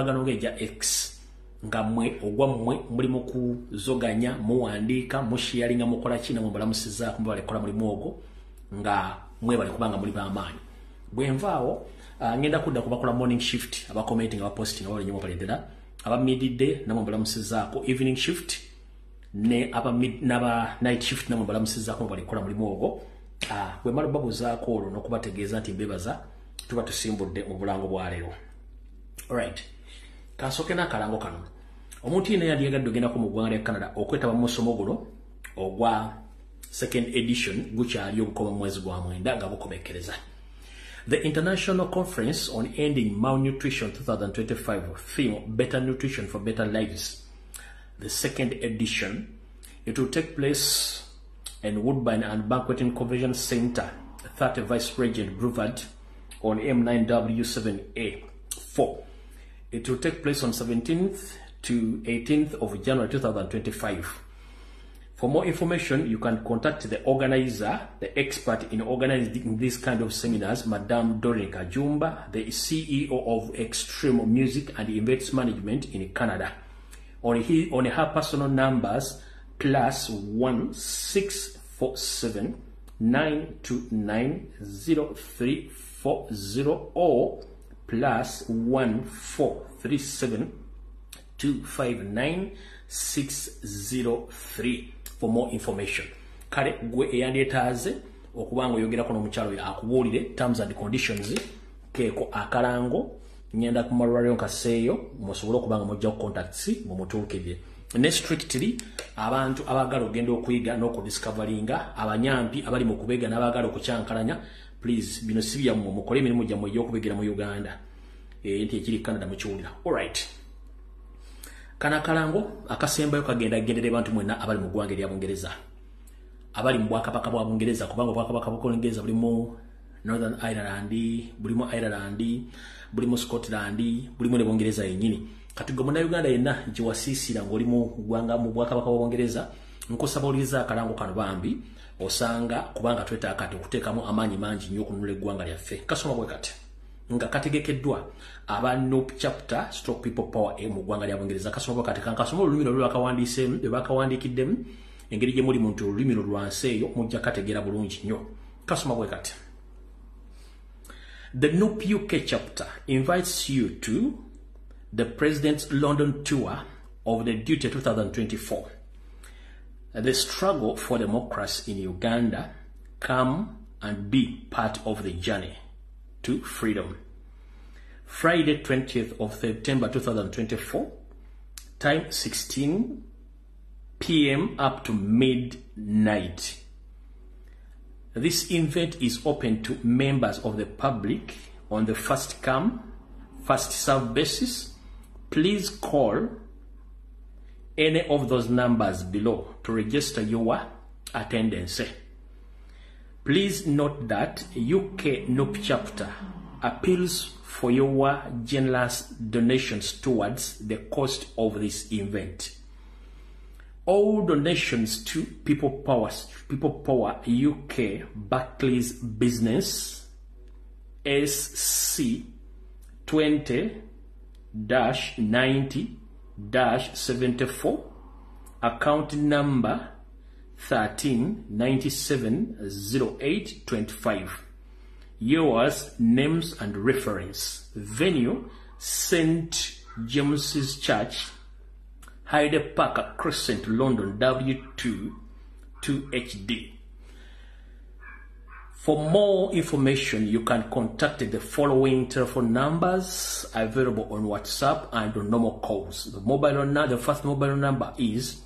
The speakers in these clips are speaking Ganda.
Ganogeja X nga mwe ogwa mwe muli mukuzoganya muwandika musharinga mukola kina mu balamusiza kumba balekola muri mwogo nga mwe bali kubanga muri bamanyi bwenvaawo ngenda kudda kubakola morning shift aba commenting aba posting aba nyuma palendera aba midday namwe balamusiza ko evening shift ne aba naba night shift namwe balamusiza ko balekola muri mwogo bwe mali babuza ko no kubategeeza nti mbebaza tuba tusimbudde mu bulango bwa lero. Alright. Kasoke na kalango kano. Omuntu yena yaliyagadde ogenda ku mugwanga lya Canada okwetaba mu musomo guno ogwa second edition gukyali okukoma mu mwezi gwa mwenda nga bukomekereza. The International Conference on Ending Malnutrition 2025 theme Better Nutrition for Better Lives. The second edition, it will take place in Woodbine and Banqueting Convention Center, 30 Vice Regent Boulevard on M9W7A4. It will take place on 17th to 18th of January 2025. For more information, you can contact the organizer, the expert in organizing this kind of seminars, Madame Doreen Kajumba, the CEO of Extreme Music and Events Management in Canada. On her personal numbers, +1 647 929 0340 or +1 437 259 603 for more information. Kale gwe eyandetaze okubanga oyogera kono mukyalo ya akubuulire terms and conditions keko akalango nyenda ku malwaliro nkaseeyo musobole okubanga mujja ku contacts mu mutuukirire. Ne strictly abantu abagala ogenda okuyiga n'okudiscoveringa abanyampi abali mu kubega n'abagala okukyankalanya, please bino si byammwe mukole emirimu gyammwe egy'okubegera mu Uganda nti ekiri Canada mukiwulira. Alright. Kana kalango akasembayo kagenda gendere bantu mwenna abali mu ggwanga lya Bungereza, abali mu bwakabaka bwa Bungereza, kubanga bwakabaka bwa Bungereza buli mu Northern Ireland, buli mu Ireland, buli mu Scotland, buli mu Bungereza yennyini. Kati gwe muna Uganda yenna jiwasisira ng'oli mu ggwanga mu bwakabaka bwa Bungereza, nkusaba oliza akalango kano bambi osanga kubanga twetaaga kati okuteekamu amaanyi mangi nnyo okununula eggwanga lyaffe. Kasoma bwe kati nga kategekeddwa aba NOP chapter Stroke People Power mu ggwanga lya Bungereza. Kasoma bwe kati kankasoma olulimi lwe bakawandiiseemu lwe bakawandiikiddemu engeri gye muli muntu olulimi lwansi eyo mujja kategeera bulungi nnyo. Kasoma bwe kati. The NOP UK chapter invites you to the President's London tour of the Duty 2024. The struggle for democracy in Uganda. Come and be part of the journey to freedom. Friday 20th of September 2024, time 16 p.m. up to midnight. This event is open to members of the public on the first come, first serve basis. Please call any of those numbers below to register your attendance. Please note that UK NOP chapter appeals for your generous donations towards the cost of this event. All donations to People Power UK Barclays Business SC 20-90-74 account number 13970825. Yours, names and reference. Venue, St. James's Church, Hyde Park Crescent, London, W2 2HD. For more information, you can contact the following telephone numbers available on WhatsApp and on normal calls. The first mobile number is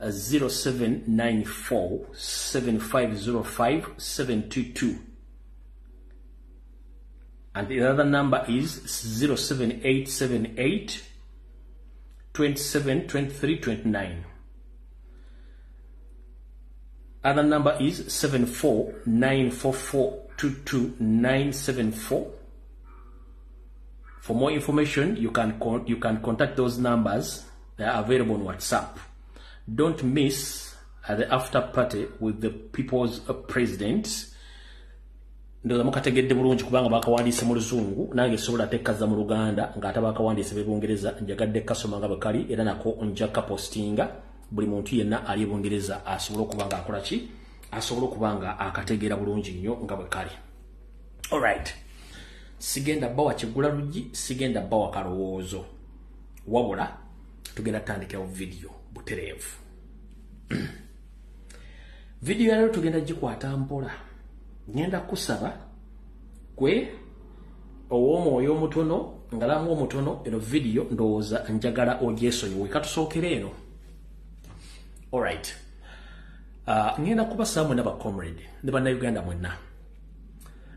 0794 7505 722. And the other number is 07878 27 23 29. Other number is 7494422 For more information, you can contact those numbers. They are available on WhatsApp. Don't miss the after party with the People's President. ndoza mukategedde bulungi kubanga bakawandiise mu Luzungu nange sobola tekkaza mu Luganda ng'ate bakawandiise b'Ebungereza njagadde kasoma nga bakali era nako njaka postinga buli muntu yenna ali Bungereza asobola okubanga akola ki asobola okubanga akategeera bulungi nnyo nga bakali. Alright, sigenda bawa kigula lugi, sigenda bawa kalowoozo, wabula tugenda tandikawo video butereevu. Video ya leo tugenda gikwata mpola. Ngenda kusaba kwe ow'omwoyo omutono ngalamu omutono eno video ndowooza njagala ogyesonyiwe katusookera eno. Alright, ngenda kubasaba mwenna bacomrade ne bannayuganda mwenna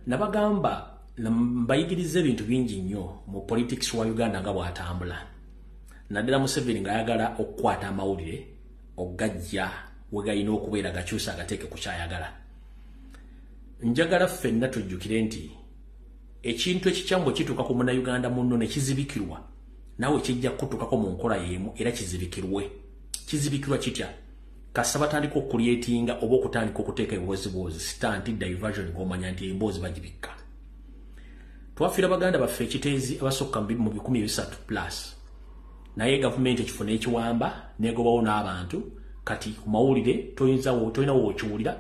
nabagamba mbayigiriza ebintu bingi nnyo mu politics wa Uganda nga bw'atambula. Naddala Museveni ng'ayagala okukwata amawulire ogajja we galina okubeera gakyusa agateeke ku kyayagala. Njagala ffenna tujjukire nti ekintu ekikyamu kituuka ku munnayuganda munno ne kizibikirwa naawe kijja kutuukako mu nkola y'emu era kizibikirwe. Kizibikirwa kitya? Kasaba batandika okuliyetinga oba okutandika okuteeka ebiboozi stanti diversion ng'omanya nti emboozi bagibikka. Twafiira baganda baffe ekiteezi abasukka mu 300+. Naye gavumenti ekifuna ekiwamba negobawo n'abantu kati ku mawulire tolina wookiwulira,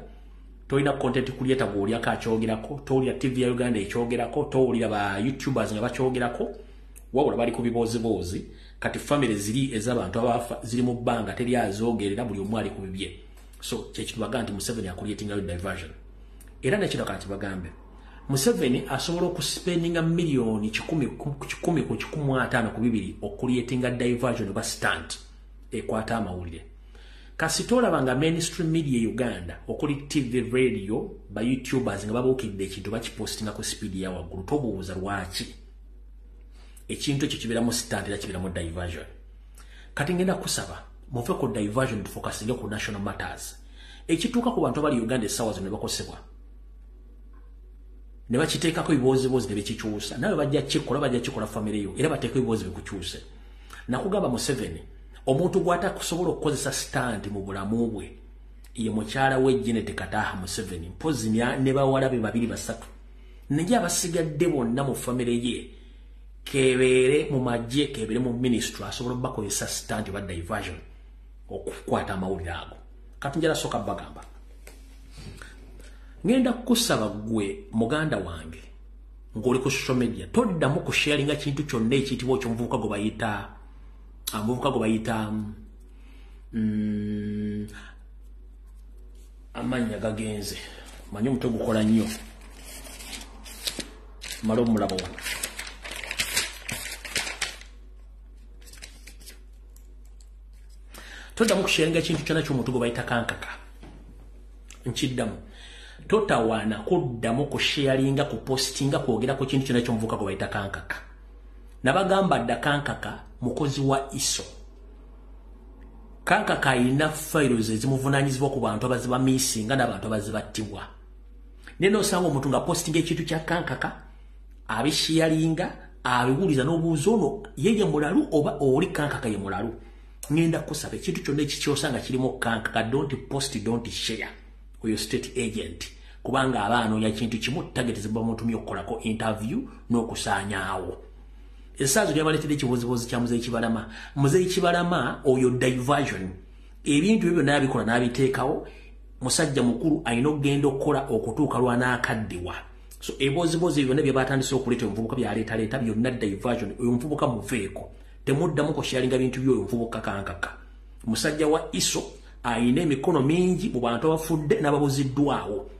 tolina content creator gw'olyako akyogerako, towulira TV ya Uganda ekyogerako, towulira ba YouTubers nga bakyogerako, wabula bali ku biboozi. Kati family ziri ez'abantu abafa ziri mu bbanga teri azoogerera buli omu ali ku bibye. So kyekitu baga nti Museveni akulyetinga diversion. Era nekino kati bagambe Museveni asobola okuspendinga milioni 10 ku 15 ku bibiri okulyetinga diversion ba stunt ekwata amawulire. Kasitola banga mainstream media Uganda okuli TV, radio, ba YouTubers nga babuukidde ekintu bakipostinga ku speed ya waggulu tobuuza lwaki. Ekintu ekyo kibeeramu stunt era kibeeramu diversion. Kati ngenda kusaba muve ku diversion tufokasinge ku national matters. Ekituuka ku bantu abali Uganda essaawa zino ne bakosebwa ne bakiteekako ebiboozi ne bekikyusa. Nawe bajja kikola family yo era bateeka ebiboozi bikukyuse. Nakugamba Museveni omuntu gwata kusobola okukozesa stand mu bulamu bwe ye mukyala we Janet Kataha Museveni mpozi ne bawala be 2-3 naye abasigadde bonna mu family ye kebeere mu magye kebeere mu ministry asobola bakozesa stand ba diversion okukwata amawulire ago. Kati njala soka bagamba ngenda kusaba gwe muganda wange ng'oli ku social media toddamu ku sharinga kintu kyonna ekiyitibwa eky'omuvubuka gwe bayita amanya gagenze manyi omutwe gukola nnyo mala omulabo wano. Toddamu kusharinga kintu kyonna ky'omuntu gwe bayita kankaka. Nkiddamu totawaana kuddamu kusharinga kupostinga kwogera ku kintu kyonna ky'omuvubuka gwe bayita kankaka. Nabagamba dda kankaka mukozi wa ISO. Kankaka alina files ezimuvunaanyizibwa ku bantu abaziba misinga n'abantu abazibattibwa. Neno osanga omuntu nga postinga ekintu kya kankaka abisharinga abiwuliza n'obuuza ono yeye mulalu oba oli kankaka ye mulalu. Ngenda kusaba ekintu kyonna ekikyosanga kirimu kankaka don't post don't share oyo state agent kubanga abaanoonya kintu kimu tagetezebwa muntu myokkolako interview n'okusaanyaawo. Esaazo lyabaleetedde ekibuzibuzi kya Muzeeyi Kibalama. Muzeeyi Kibalama oyo diversion. Ebintu ebyo n'abikola n'abiteekawo musajja mukulu alina okugenda okukola okutuuka lw'anaakaddiwa. So ebibozibozi byonna bye batandise okuleeta omuvubuka byaleetaleeta byonna diversion. Oyo omuvubuka muveeko. Temuddamu kusharinga bintu by'oyo omuvubuka kankaka. Musajja wa ISO alina emikono mingi mu bantu abafudde n'ababuziddwawo.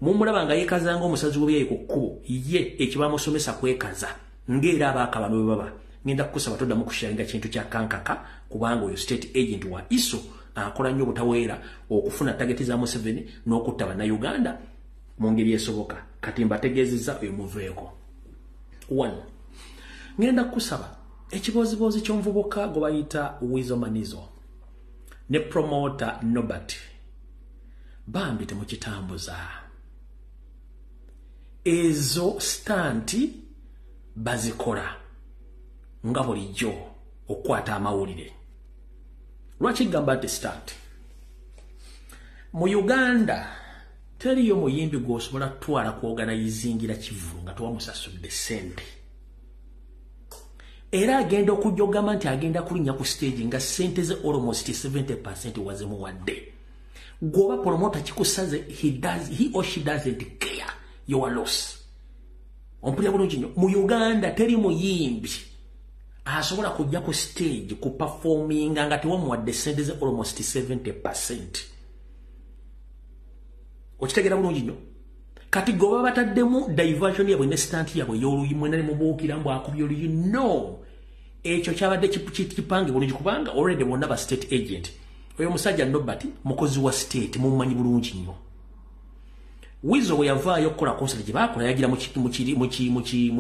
Mumulaba nga yeekazanga omusazi w'ebyayi ku kkubo ye ekibamusomesa kwekaza. Ngera abakaba bwe baba ngenda kusaba toddamu kusharinga kintu kya kankaka kubanga oyo state agent wa ISO akola nnyo butaweera okufuna tageti za Museveni n'okutta bannayuganda mu ngeri esoboka. Kati mbategeezezza oyo muveeko. 1 ngenda kusaba ekibozibozi ky'omuvubuka gwe bayita Wizo Manizo ne promoter Nobert bambi temukitambuza ezo stanti bazikola nga bulijjo okukwata amawulire. Lwaki gamba nti stunt? Mu Uganda teriyo muyimbi gw'osobola kutwala kuorganizingira Kivulu nga tewamusasudde ssente. Era agenda okujogama nti agenda kulinnya ku stage nga ssente ze almost 70% wazimuwadde. Gwoba promoter kikusaze, he or she doesn't care your loss. Ompulira bulungi nnyo. Mu Uganda teri muyimbi asobola kujja ku stage ku performinga nga tewamuwadde ssente ze almost 70%. Okitegera bulungi nnyo. Kati goba bataddemu diversion yabwe ne stunt yabwe y'oluyi mwena ne mubuukira mbu akubye oluyi. No. Ekyo kyabadde kipange bulungi kubanga already bonna ba state agent. Oyo musajja Nobati mukozi wa state mummanyi bulungi nnyo. Wizo we yavaayo okukola concert gye baakola yagira mu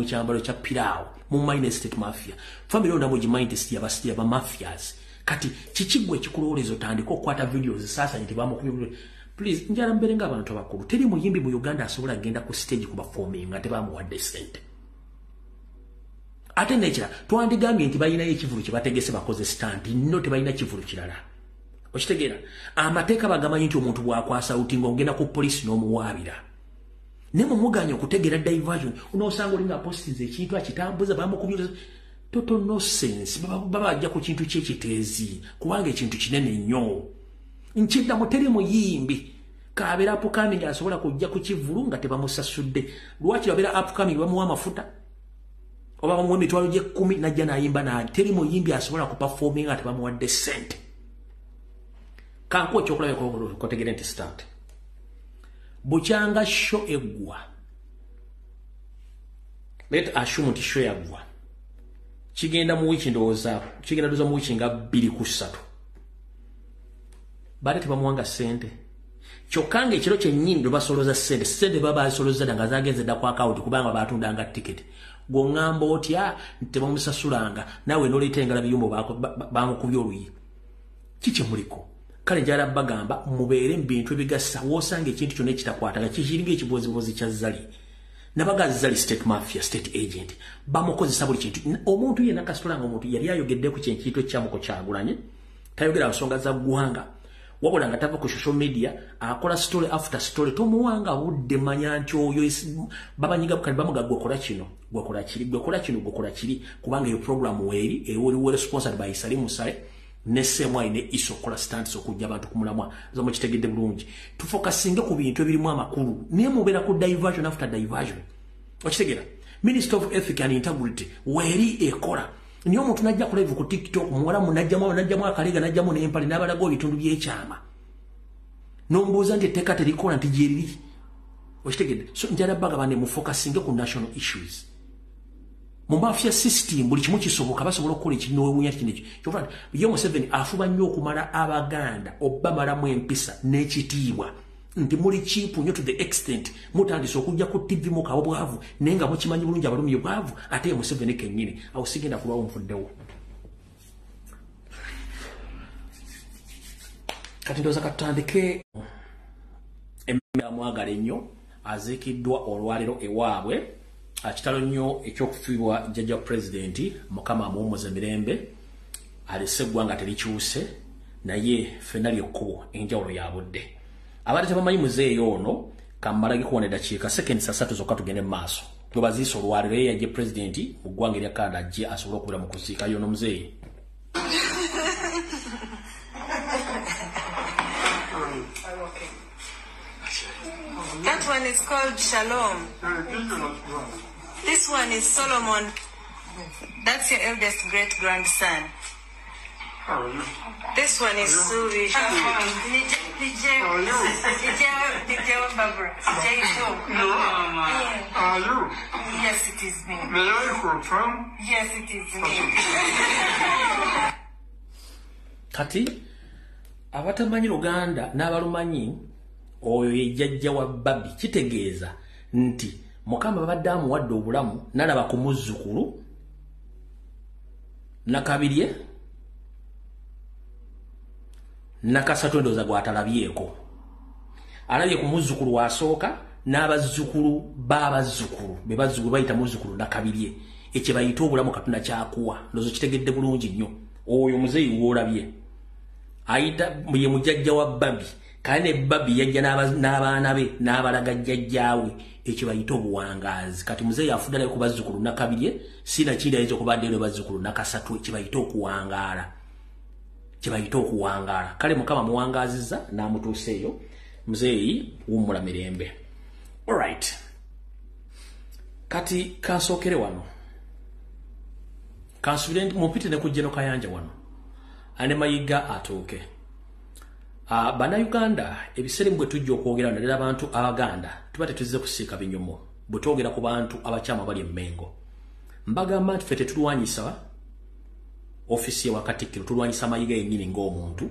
kyambalo kya Pirao mu Mine State Mafia. Family ondamo gi Mine State yaba mafias. Kati kikigwe ekikulolezo tandika okukwata videos sasa nti bamukubye. Please njala mberenga abantu abakulu. Teri muyimbi mu Uganda asobola agenda ku stage kuba forming nga tebamuwadde ssente. Ate nekira twandigambye nti balina ekivulu kye bategese bakoze stunt nno tebalina kivulu kirala. Okitegeera amateeka bagamanyi nti omuntu bw'akwasa utingo ngenda ku police n'omuwaabira. Ne mumuganya okutegeera diversion unoosanga olinga posts ekintu akitambuza bamukubira total nonsense baba ajja ku kintu ky'ekiteezi kubanga ekintu kinene nnyo. Nkidda muteri muyimbi kabeera upcoming asobola kujja ku Kivulu nga tebamusasudde. Lwaki babeera upcoming bamuwa amafuta oba bamuwa emitwalo gye 10 najja n'ayimba na teri muyimbi asobola ku performing nga tebamuwadde ssente. Kanko chokola ko tegere nti start. Buchanga show egwa. Let assume nti show yagwa. Kigenda mu wiki ndowooza, kigenda doza mu wiki nga 2 ku 3. Bade tebamuwanga ssente. Kyokanga ekiro kyennyini basoloza ssente baba basoloza nga zagenze dda ku account kubanga batundanga ticket. Gongamba otya tebamusasulanga nawe nolitengala biyumbo bamukubye oluyi. Kiki muliko? Kale njala bagamba mubeere mbintu ebigassa wosanga ekintu kyonna ekitakwataga kikiringa ekibozibozi kya Zali. Nabaga Zali state mafia state agent bamukozesa buli kintu. Omuntu yenna kasitulanga omuntu yali ayogedde ku kintu ekyamuko kyagulanye tayogera nsonga za ggwanga wabula nga tava ku social media akola story after story tomuwanga budde manya nti oyo babanyiga kali bamuga gwokola kino gwokola kiri kubanga iyo program weeri ewoli sponsored by Salim Musale nesemwa ine iso kola stands okujja abantu kumulamwa zomo kitegedde bulungi tufokasinge ku bintu ebirimu amakulu niye mubera ku diversion after diversion. Okitegera Minister of Ethics and Integrity weeri ekola niyo omuntu najja ku live ku TikTok muwala munajjamu akalega najjamu n'empale n'abalago ebitundu by'ekyama n'ombuuza nti etteeka terikola nti gyeriri. Okitegedde so njala baga bane mu focusinge ku national issues. Mu mafia system buli kimu kisoboka basobola okukola ekintu n'owunya kineki kyova yo Museveni afuba nnyo okumala Abaganda obamalamu empisa n'ekitiibwa nti muli cheap nnyo to the extent mutandise okujja ku TV mu kawo bwavu naye nga mukimanyi bulungi abalumi bwavu ate ye Museveni kennyini awo sigenda kulwawo nfuddewo. Kati ndowooza katutandike emmera mwagala ennyo aziikiddwa olwaliro ewaabwe kitalo nnyo ekyokufiibwa jjajja pulezidenti Mukama amuwummuze mirembe alese eggwanga terikyuse naye ffenna lyekkubo enjawulo ya budde. Abadde tebamanyi muzeeyo ono kammala gikuwona eddakiika seconds 3 zokka tugende mu maaso twebaziisa olwaliro ye yajje pulezidenti mu ggwanga erya Canada ajje asobole okubeera mu kuziika yono muzeeyi. That one is called Shalom. This one is Solomon. That's your eldest great-grandson. This one is Suri. Are you? Yes, it is me. May I confirm? Yes, it is me. Kati abatamanyi Luganda n'abalumanyi oyo ye jjajja wa Babi kitegeeza nti Mukama babadde amuwadde obulamu nalaba ku muzzukulu nakabirye nakasatu endowooza gwatalabyeko alabye ku muzzukulu wasooka n'abazzukulu b'abazzukulu be bazzukulu bayita muzzukulu nakabirye ekye bayita obulamu Katonda kyakuwa ndowooza kitegedde bulungi nnyo oyo muzeeyi w'olabye ayita ye mujjajja wa Babi kane babi yajja n'abaana be n'abalaga jjajjaawe ekyo bayita obuwangazi kati muzeeyi afuddalayo ku bazzukulu nakabirye sina kindi ayinza okubaddeyo bazzukulu nakasatu kibayita okuwangaala kale mukama muwangaziza n'amutuuseeyo muzeeyi wummula mirembe. Alright, kati kansookere wano kansubire mupite ne ku General Kayanja wano ane Mayiga atuuke. Bannayuganda ebiseera bwe tujja okwogera naddala abantu Abaganda tuba tetuzize kusiika binyomo bwe twogera ku bantu abakyama bali Mmengo. Mbagamba nti ffe tetulwanyisa ofisi wa Katikkiro, tulwanyisa Mayiga yennyini ng'omuntu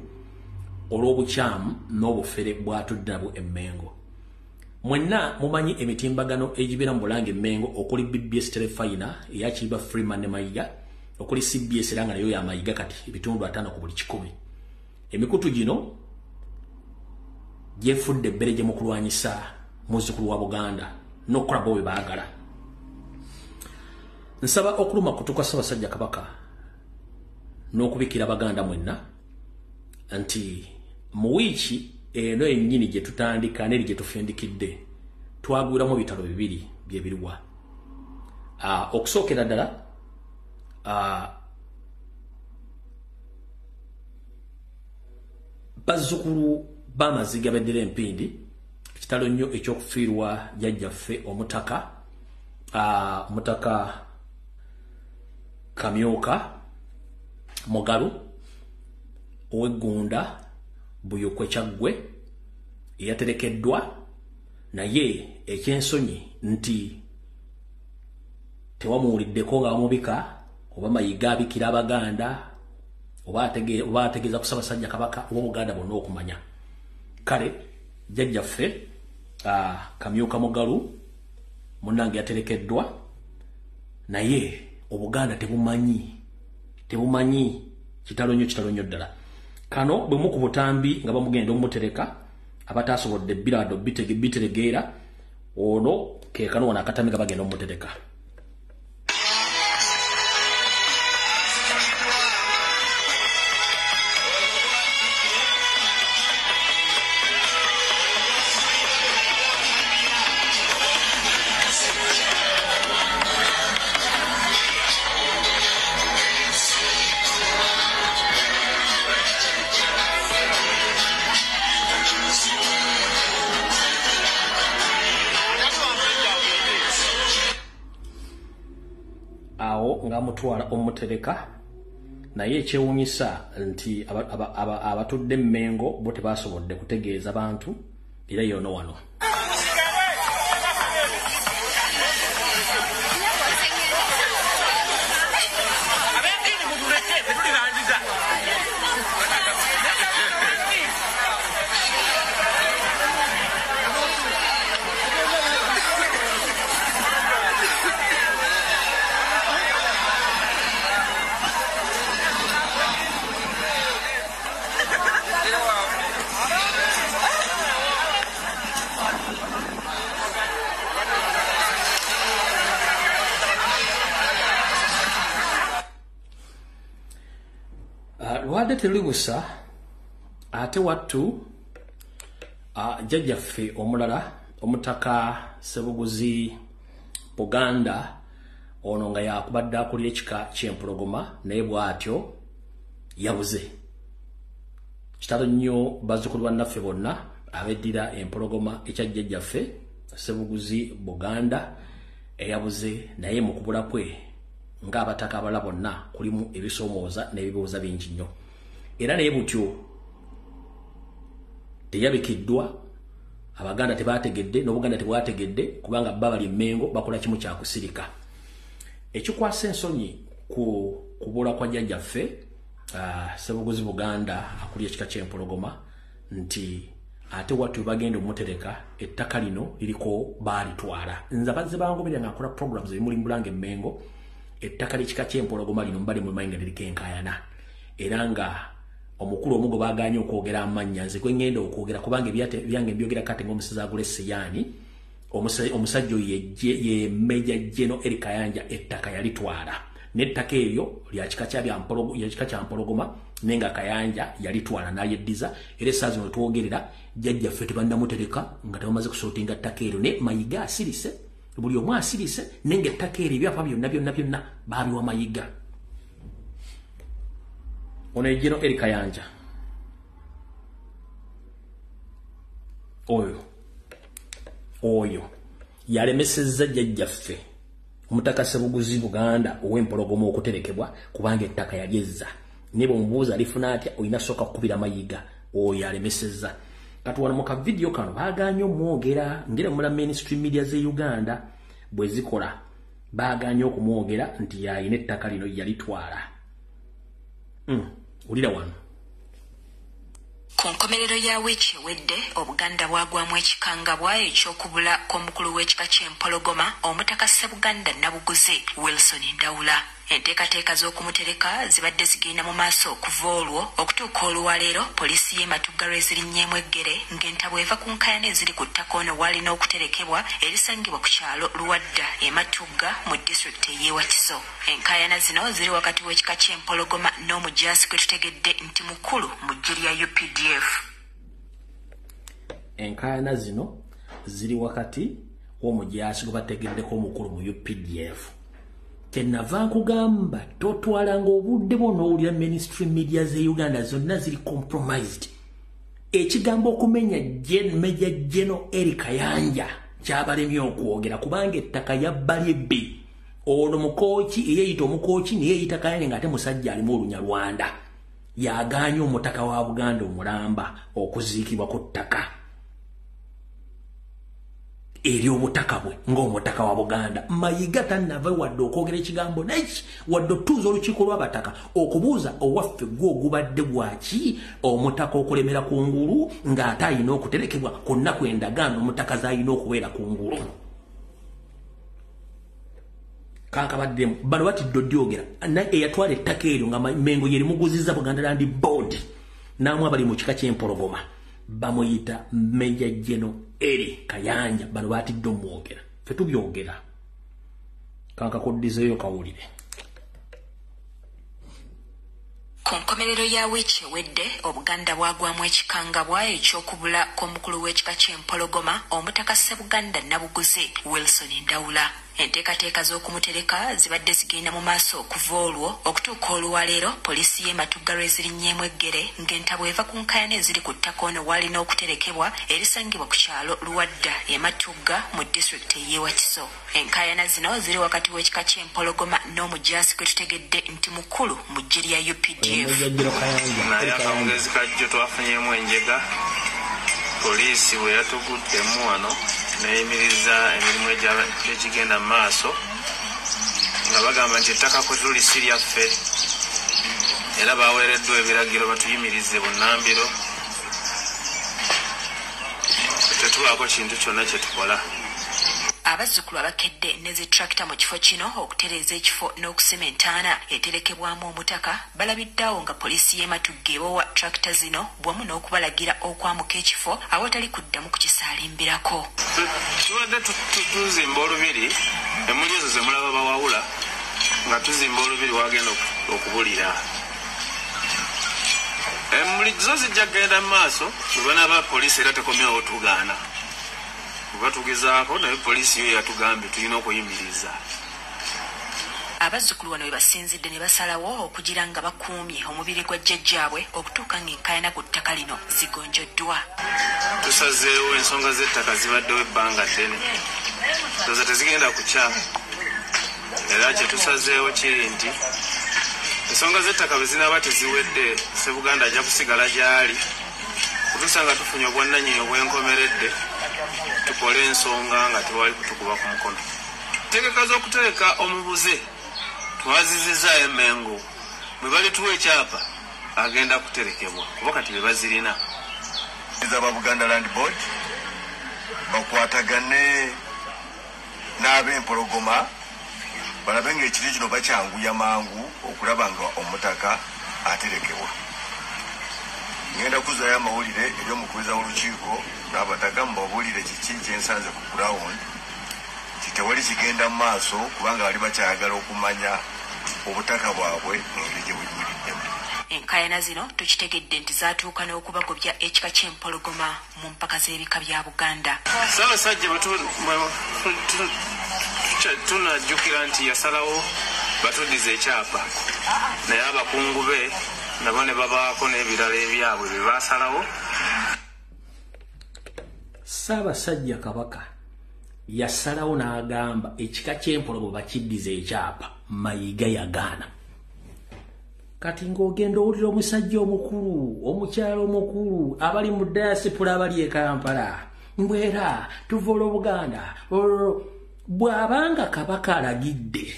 olw'obukyamu n'obufere bw'atudde nabwo Mmengo. Mwenna mumanyi emitimbagano egibeera mu Bulange Mmengo okuli BBS Telefina eya Kiba Freeman ne Mayiga, okuli CBS era nga nayo ya Mayiga kati ebitundu 5 ku buli 100. Emikutu gino gyefudde ebbere gye mu kulwanyisa muzzukulu wa Buganda n'okukola bo bwe baagala. Nsaba okuluma kutuka Ssaabasajja Kabaka n'okubikira Abaganda mwenna nti mu wiiki eno ennyini gye tutandika n'eri gye tufindikidde twagwiramu bitalo 2 bye biruwa. Okusookera ddala bazzukulu b'Amaziga beddera Empindi kitalo nnyo ekyokufiirwa jjajjaffe omutaka Kamyoka Mugalu ow'Eggunda Buyokwe Kyaggwe eyaterekeddwa naye ekyensonyi nti tewamuwuliddeko nga bamubika oba Mayiga abikira Abaganda oba ategeeza ku Ssaabasajja Kabaka oba Buganda bonna okumanya. Kale jjajjaffe Kamyoka Mugalu munnange yaterekeddwa naye Obuganda tebumanyi kitalo nnyo ddala. Kano bwe mu ku butambi nga bamugenda omutereka abatasobodde birado bitegeera ono ke kano wana akatambi nga bagenda omutereka. Nga mutwala omutereka naye ekyewuunyisa nti abatudde Mmengo bo tebasobodde kutegeeza bantu era yono wano. Lwadde terubusa ate wattu jjajjaffe omulala omutaka Ssebuguzi Buganda ono nga yakubadde akulira ekika ky'Empologoma naye bw'atyo yabuze. Kitalo nnyo bazzukulu bannaffe bonna abeddira Empologoma ekya jjajjaffe Ssebuguzi Buganda eyabuze naye mu kubula kwe ng'abataka abalala bonna kulimu ebisoomooza n'ebibuuza bingi nnyo. Era naye butyo teyabikiddwa Abaganda tebategedde n'Obuganda tebwategedde kubanga bali Mmengo bakola kimu kya kusirika. Ekikwasa ensonyi ku kubula kwa jjajjaffe Ssebuguzi Buganda akulira ekika ky'Empologoma nti ate wattu bagenda omutereka ettaka lino liriko baalitwala. Nze bazze bangobera nga akola programs ebimuli mu Bulange Mmengo ettaka ly'ekika ky'Empologoma lino mbali mu mayinga liriko enkaayana era nga omukulu omugo baganye okwogera amannya nze kwe ngenda okwogera kubanga byange byogera kati ng'omusezi agula Seyani omusajja ye Major General Eric Kayanja ettaka yalitwala n'ettaka eryo lya kika kya mpologoma nenga Kayanja yalitwala n'ayeddiza era essaazi no twogerera jjajjaffe tebannamutereka nga tebamaze kusootinga ttaka eryo ne Mayiga asirise buli omu asirise nenga ettaka eryo ebyapa byonna baabiwa Mayiga. Ono ejjeno eri Kayanja oyo yalemesezza jjajjaffe Omutaka Ssebuguzi Buganda ow'empologoma okuterekebwa kubanga ettaka yalyezza. Ne bw'omubuuza alifuna atya olina sooka kukubira Mayiga oyo yalemesezza. Kati wano mu kavidiyo kano baaganye omwogera ngera mula mainstream media ze Uganda bwe zikola baaganye okumwogera nti yalina ettaka lino yalitwala. Ulira wano. Ku nkomerero ya wiiki ewedde Obuganda bwagwamu ekikangabwa eky'okubula kw'omukulu w'ekika ky'empologoma Omutaka Ssebuganda Nabuguzi Wilson Ndawula. Enteekateeka z'okumutereka zibadde zigenda mu maaso okuva olwo okutuuka olwaleero poliisi y'e Matugga lw'ezirinnyeemu eggere ng'entabo eva ku nkaayana eziri ku ttaka ono waalina okuterekebwa erisangibwa ku kyalo Luwadda e Matugga mu disitulikiti y'e Wakiso. Enkaayana zino ziri wakati w'ekika ky'empologoma n'omujaasi gwe tutegedde nti mukulu mu ggye lya UPDF. Enkaayana zino ziri wakati w'omujaasi gwe bategeddeko omukulu mu UPDF. Tenava nkugamba totwalanga obudde bw'onoowulira mainstream media ze Uganda zonna ziri compromised. Ekigambo okumenya Major General Eric Kayanja kyabalemye okwogera kubanga ettaka yabbalye bbe. Ono mukooki eyeeyita omukooki naye yeeyita Kayanja ng'ate musajja alimu olunyalwanda. Yagaanye omutaka wa Buganda omulamba okuziikibwa ku ttaka eri obutaka bwe ng'omutaka wa Buganda. Mayiga tannava wadde okwogera ekigambo neki wadde otuuza olukiiko lw'abataka okubuuza owaffe gwe ogubadde bwaki omutaka okulemera ku ngulu ng'ate alina okuterekebwa ku nnaku endagaano omutaka z'alina okubeera ku ngulu. Kankabaddemu bano batidde odyogera eyatwala ettaka eryo nga Mengo yerimuguzizza Buganda Land Board n'amu abali mu kika ky'empologoma bamuyita Major General Eric Kayanja. Bano batidde omwogera ffe tubyogera kankakoddizeeyo kawulire. Ku nkomerero ya wiiki ewedde Obuganda bwagwamu ekikangabwa eky'okubula kw'omukulu w'ekika ky'empologoma Omutaka Ssebuganda Nabuguzi Wilson Ndawula. Enteekateeka z'okumutereka zibadde zigenda mu maaso okuva olwo okutuuka olwaleero poliisi y'e Matugga lw'ezirinnyeemu eggere ng'entabo eva ku nkaayana eziri ku ttaka ono waalina okuterekebwa erisangibwa ku kyalo Luwadda e Matugga mu disitulikiti y'e Wakiso. Enkaayana zino ziri wakati w'ekika ky'empologoma n'omujaasi gwe tutegedde nti mukulu mu ggye lya UPDF. Naye akawungezi kajjo twafunyeemu enjega poliisi bwe yatuguddemu wano n'eyimiriza emirimu egigenda mu maaso nga bagamba nti ettaka kwe tuli si lyaffe era baweereddwa ebiragiro batuyimirize bunnambiro tetubaako kintu kyonna kye tukola. Abazzukulu abakedde ne zitrakita mu kifo kino okutereeza ekifo n'okusima entaana eterekebwamu omutaka balabiddeawo nga poliisi y'e Matugga ebawa trakita zino bwamu n'okubalagira okwamuka ekifo awatali kuddamu kukisaalimbirako. Tubadde tuzimba olubiri emmuli ezo ze mulaba bawawula nga tuzimba olubiri wagenda okubulira. Emmuli zo zijja kgenda mu maaso bwe banaaba poliisi era tekomyawo tugaana. Batugezaako naye poliisi yo yatugambye tulina okuyimiriza. Abazzukulu bano bwe basinzidde ne basalawo okugira nga bakuumye omubiri gwa jjajjaabwe okutuuka ng'enkaayana ku ttaka lino zigonjoddwa. Tusazeewo ensonga z'ettaka zibaddewo ebbanga ddene ndowooza tezigenda kukya era kye tusazeewo kiri nti ensonga z'ettaka bwe zinaaba teziwedde Ssebuganda ajja kusigala gy'ali kutuusa nga tufunye obwannannyini obwenkomeredde tukole ensonga nga tewali kutukuba ku mukono. Entegeka z'okutereka omubuze twazizizaayo Mengo bwe balituwa ekyapa agenda kuterekebwa kuba kati be bazirina. Aba Buganda Land Board bakwatagane n'ab'empologoma balabe ng'ekiri kino bakyanguya mangu okulaba nga omutaka aterekebwa. Ngenda kuzaayo amawulire eri omukubiza w'olukiiko n'abataka mubabuulire kiki kyensanze ku ground kitewali kigenda mu maaso kubanga bali bakyayagala okumanya obutaka bwabwe engeri gye buyimiriddemu. Enkayana zino tukitegedde nti zaatuuka n'okubagobya ekika ky'empologoma mu mpaka z'ebika bya Buganda. Ssaabasajja tunajjukira nti yasalawo batuddiza ekyapa naye abakungu be nabo ne babaako n'ebirala ebyabwe bye baasalawo. Ssaabasajja Kabaka yasalawo n'agamba ekika ky'empologoma bakiddiza ekyapa, Mayiga yagaana. Kati ng'ogenda owulira omusajja omukulu, omukyalo omukulu, abali mu diaspora abali e Kampala, mbwera tuvoola Obuganda. Bw'abanga Kabaka alagidde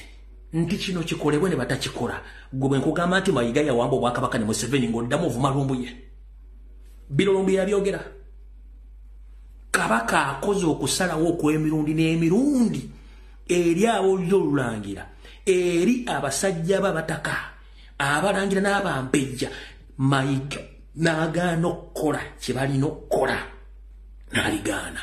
nti kino kikolebwe ne batakikola, gwe bwe nkugamba nti Mayiga yawamba Obwakabaka ne Museveni ng'oddamu ovuma Lumbuye. Bino Lumbuye yabyogera. Kabaka akoze okusalawo okw'emirundi n'emirundi eri ab'olulyo olulangira, eri abasajja b'abataka, abalangira n'abampejja. Mayiga n'agaana okukola kye balina okukola, n'aligaana.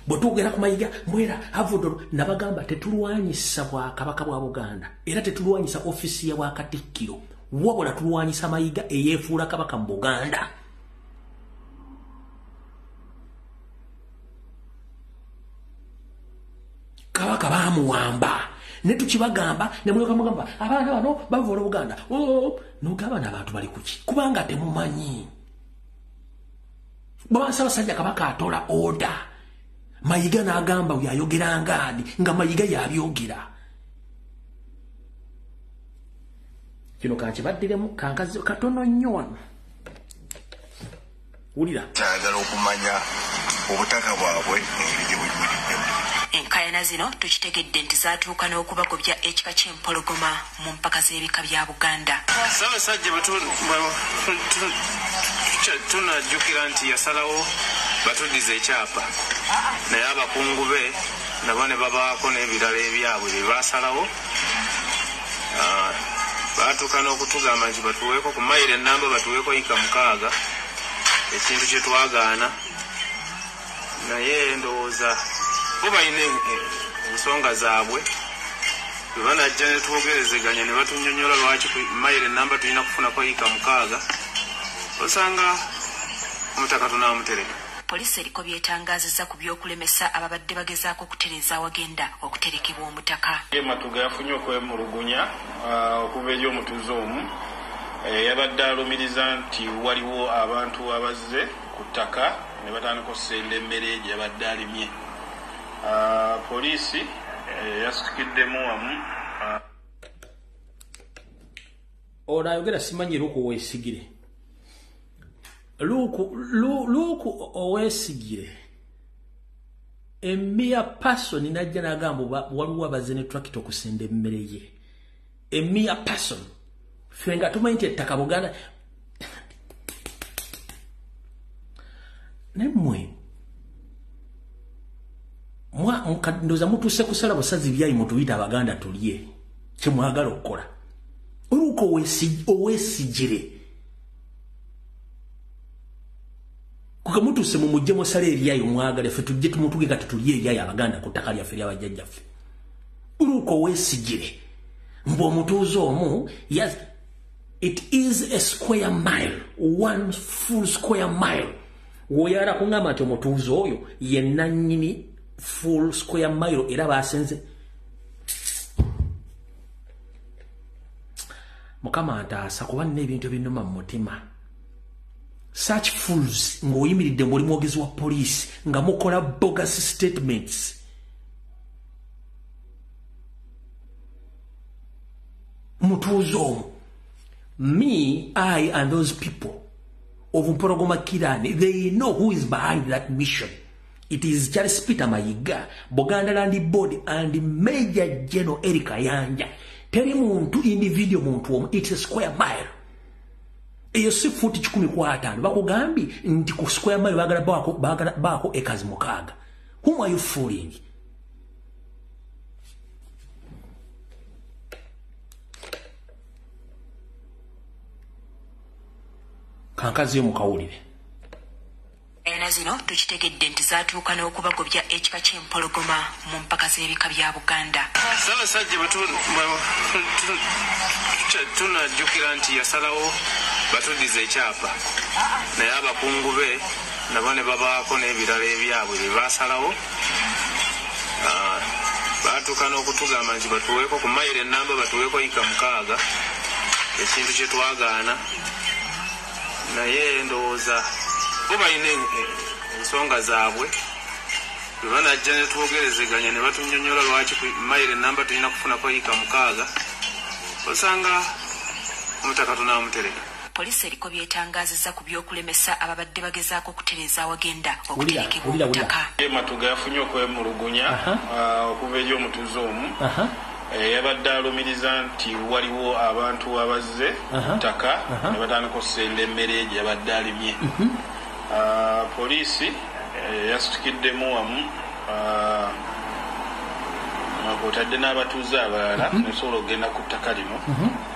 Bwe tugera ku Mayiga mbwera avudolo nabagamba tetulwanyisa Bwakabaka bwa Buganda era tetulwanyisa ofisi ya Bwakatikkiro, wabula tulwanyisa Mayiga eyeefuula Kabaka mu Buganda. Kabaka baamuwamba ne tukibagamba ne mulyoka mugamba abaana bano bavoola Buganda. Nogamba n'abantu bali kuki kubanga temumanyi. Bwaba Ssaabasajja Kabaka atola oda, Mayiga n'agamba yayogera ngaani nga Mayiga yabyogera. Kino kankibaddiremu kankazi katono nnyo wano. Wulira. Kyagala okumanya obutaka bwabwe engeri gye buyimiriddemu. Enkayana zino tukitegedde nti zaatuuka n'okubagobya ekika ky'empologoma mu mpaka z'ebika bya Buganda. Ssaabasajja tunajjukira nti yasalawo batuddiza ekyapa naye abakungu be nabo ne babaako n'ebirala ebyabwe bye baasalawo. Baatuuka n'okutugamba nti batuweeko ku mayiro ennamba batuweeko yika 6, ekintu kye twagaana, naye ndowooza bo balina ensonga zaabwe. Bwe banajja ne twogerezeganya ne batunnyonnyola lwaki mayiro ennamba tulina kufunako yika 6, osanga omutaka tunaamutereka. Poliisi eriko byetangaazizza ku by'okulemesa ababadde bagezaako okutereeza awagenda okuterekebwa omutaka. Matuga yafunye okwemulugunya okuva eri omutuuze omu yabadde alumiriza nti waliwo abantu abazze ku ttaka ne batandika okusenda emmere gye yabadde alimye. Poliisi yasitukiddemu wamu. Ono ayogera simanyi Luuku Oweesigire. Luuku Oweesigire Emia Person najja n'agamba waliwo abazze ne tractor okusenda emmere ye. Emia Person ffe nga tumanyi nti ettaka Buganda. Nemmwe ndoza mutuuse kusala busazi byayi mutuyita Abaganda tulye kye mwagala okukola. Luuku Oweesigire kuka mutuse mu mujje musale eriyayo mwagale ffe tujje tumutuge kati tulye eriyayo Abaganda ku ttaka lyaffe ly'abajjajjaffe. Luuku Oweesigire mbu omutuuze omu, yes, it is a square mile, 1 full square mile. Woyala kungamba nti omutuuze oyo ye nannyini full square mile era baasenze. Mukama ntaasa kuba nina ebintu ebinuma mu mutima. Such fools ng'oyimiridde ng'oli mwogezi wa poliisi nga mukola bogus statements. Mutuuze omu. Me, I and those people of Mpologoma Kirani, they know who is behind that mission. It is Charles Peter Mayiga, Buganda Land Board and Major General Eric Ayanja. Teri muntu individual muntu omu, it's a square mile. Eyo si futi 15 bakugambi nti ku square mile bagala baako acres 6. Whom are you fooling? Kankazi yo mukawulire. zino tukitegedde nti zaatuuka n'okubagobya ekika ky'empologoma mu mpaka z'ebika bya Buganda. Ssaabasajja tunajjukira nti yasalawo batuddiza ekyapa naye abakungu be nabo ne babaako n'ebirala ebyabwe bye baasalawo baatuuka n'okutugamba nti batuweeko ku mayiro ennamba batuweeko yika 6 ekintu kye twagaana naye ndowooza bo balina ensonga zaabwe bwe banajja ne twogerezeganya ne batunnyonnyola lwaki ku mayiro ennamba tulina kufunako yika 6 osanga omutaka tunaamutereka. Poliisi eriko byetangazizza ku by'okulemesa ababadde bagezaako okutereeza awagenda okuterekebwa omutaka. Matuga yafunye okwemulugunya okuva eri omutuuze omu yabadde alumiriza nti waliwo abantu abazze ttaka ne batandika okusenda emmere gye yabadde alimye. Poliisi yasitukiddemu wamu kwotadde n'abatuuze abalala nesobola okugenda ku ttaka lino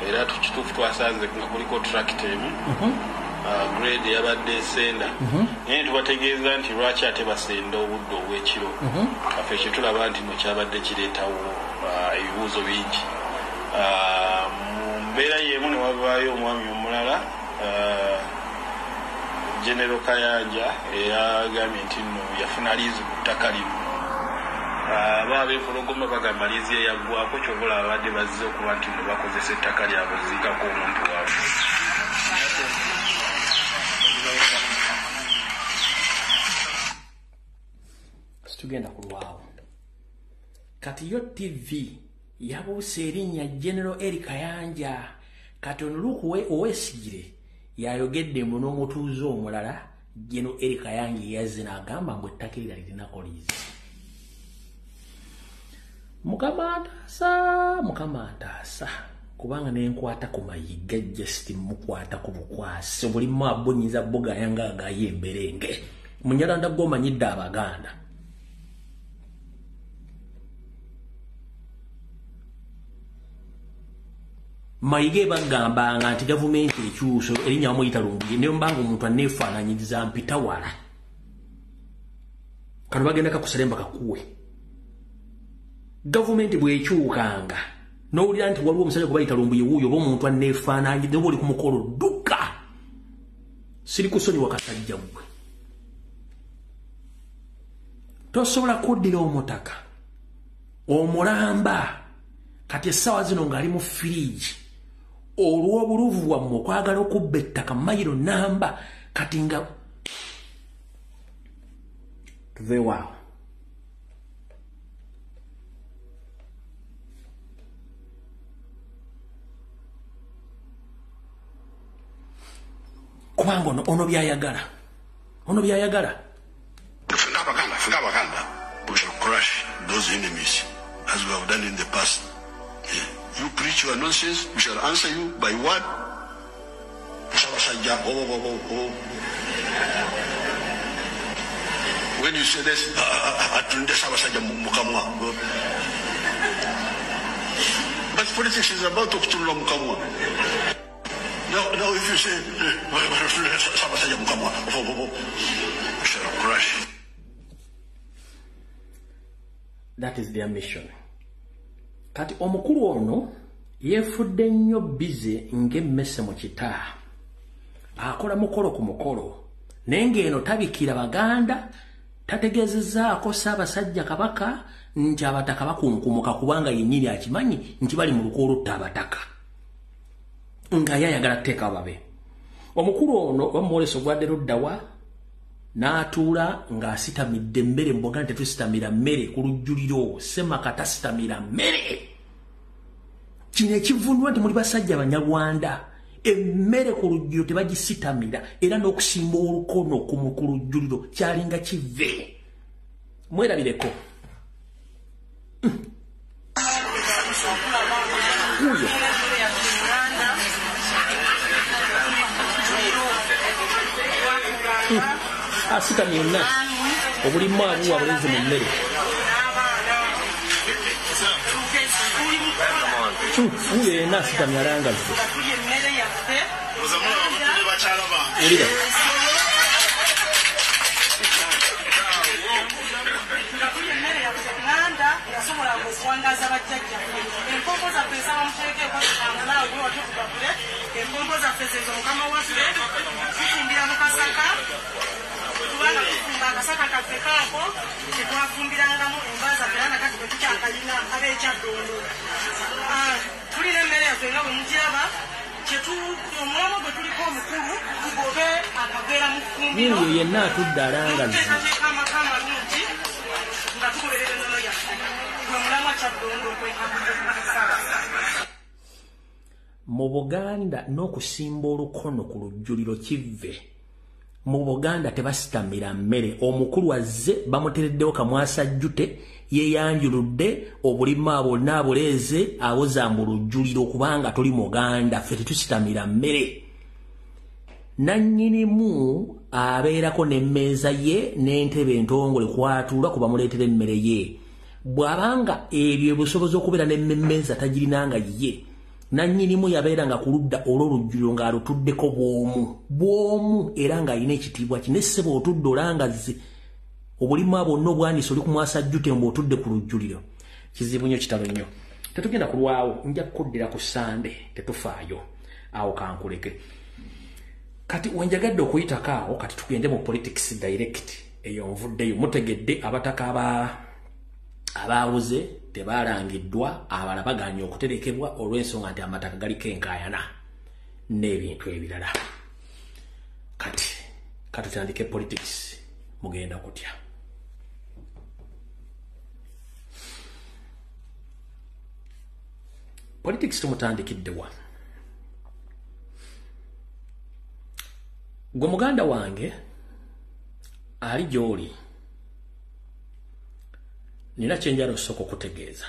era tukituufu twasanze nga kuliko tractor emu grade yabadde esenda naye tubategeeza nti lwaki ate basenda obudde obw'ekiro kaffe kyetulaba nti no kyabadde kireetawo ebibuuzo bingi. Mu mbeera y'emu ne wavaayo omwami omulala General Kayanja eyagambye nti nno yafuna liizi ku ttaka lino. Ab'empologoma bagamba liizi eyaggwako kyobula abadde bazze okuba nti no bakozesa ettaka lyabwe oziikako omuntu waabwe. Situgenda ku lwawo kati yo TV yabuuse erinnya General Eric Kayanja kati ono Luke Owesigire yayogedde mbu n'omutuuze omulala General Eric Kayanja yazze n'agamba mbu ettaka eryo lirinako liizi. Mukama ntaasa kubanga nenkwata ku mayiga just mukwata ku bukwasi buli mabonyiza boga yanga agaye emberenge munyalanda gomanyidde Abaganda. Mayiga bagambanga nti gavumenti ekyuso erinnya wamuyita Lumbuye ne mbanga omuntu aneefaananyiriza mpita wala kano bagenda kakusalemba kakuwe. Gavumenti bwekyukanga n'owulira nti waliwo omusajja gwe bayita Lumbuye wuuyo oba omuntu aneefaananyiriza oba oli ku mukolo dduka siri kusonyiwa kasajja gwe. Tosobola kuddira omutaka omulamba kati essaawa zino ng'ali mu firiigi olw'obuluvu wammwe okwagala okubba ettaka mayiro namba kati nga tuveewaawo. Kubanga ono byayagala Abaganda we shall crush those enemies as we have done in the past. You preach your nonsense, we shall answer you by what? When you say this, but politics is about to Mukamwa. Now if you say, we shall crush. That is their mission. Kati omukulu ono yefudde nnyo bize ng'emmese mu kita. Akola mukolo ku mukolo. Naye ng'eno tabikira Baganda, tategeezezzaako Ssaabasajja Kabaka nti abataka bakunkumuka kubanga yennyini akimanyi nti bali mu luko olutta abataka. Nga yayagala kuteeka babe. Omukulu ono bamwolesa ogwadde luddawa n'atuula ng'asitamidde emmere mu Buganda tetusitamira mmere ku lujjuliro Semaka tasitamira mmere. Kino ekivunwa nti muli basajja Banyarwanda emmere ku lujjuliro tebagisitamira era n'okusimba olukono ku lujjuliro kyalinga kive. Mwerabireko. Uyo. Asitamye yonna obulimu abuwa bulenzi mu mmere. Uyo yenna asitamye alangazze. jajja empompo zaffe nsaba muteekeeko zitamulaawo gwe wate tugabule empompo zaffe zezo mukama waffe tufumbira mu kasaka tubanga tufumba akasaka kaffe kaako tetwafumbirangamu enva zaffe era nakati bwe tukyakalina ab'ekyaddondo tulina emmere yaffe nga bwe mugiraba omulamwa gwe tuliko omukulu tugobe akaveera mu ffumbiro oyo yenna atudde alangazi tuteekateeka amaka amalungi nga tugoberera ennono yaffe gwe mulamwa kyaddondo okwekakasaba. mu Buganda n'okusimba olukono ku lujjuliro kivve. Mu Buganda tebasitamira mmere. Omukulu azze bamutereddewo kamwasa jjute yeyanjuludde obulima bwonna abuleeze awoza mu lujjuliro kubanga tuli Muganda ffe tetusitamira mmere. Nannyinimu abeerako n'emmeeza ye n'entebe entongole kwatuula kuba muleetera emmere ye. Bw'abanga ebyo ebusobozi okubeera n'emmeeza tagirinanga ye. Nannyinimu yabeeranga ku ludda olw'olujjuliro ng'alutuddeko bw'omu era ng'alina ekitiibwa kine ssebo otudde olangazze obulima bwonna obwandiisa oli kumwasa jjute mbw'otudde ku lujjuliro. Kizibu nnyo kitalo nnyo. Tetugenda kulwawo nja kukoddera ku Sande tetufaayo awo kankuleke. Kati wenjagadde okuyitako awo kati tugende mu politics direct eyo nvuddeyo mutegedde abataka abawuze tebalangiddwa abala baganye okuterekebwa olw'ensonga nti amataka galiko enkaayana n'ebintu ebirala. Kati tutandike politics mugenda kutya. Politics tumutandikidde wa. Gwe muganda wange ali gy'oli nina kyenjala osooka okutegeeza.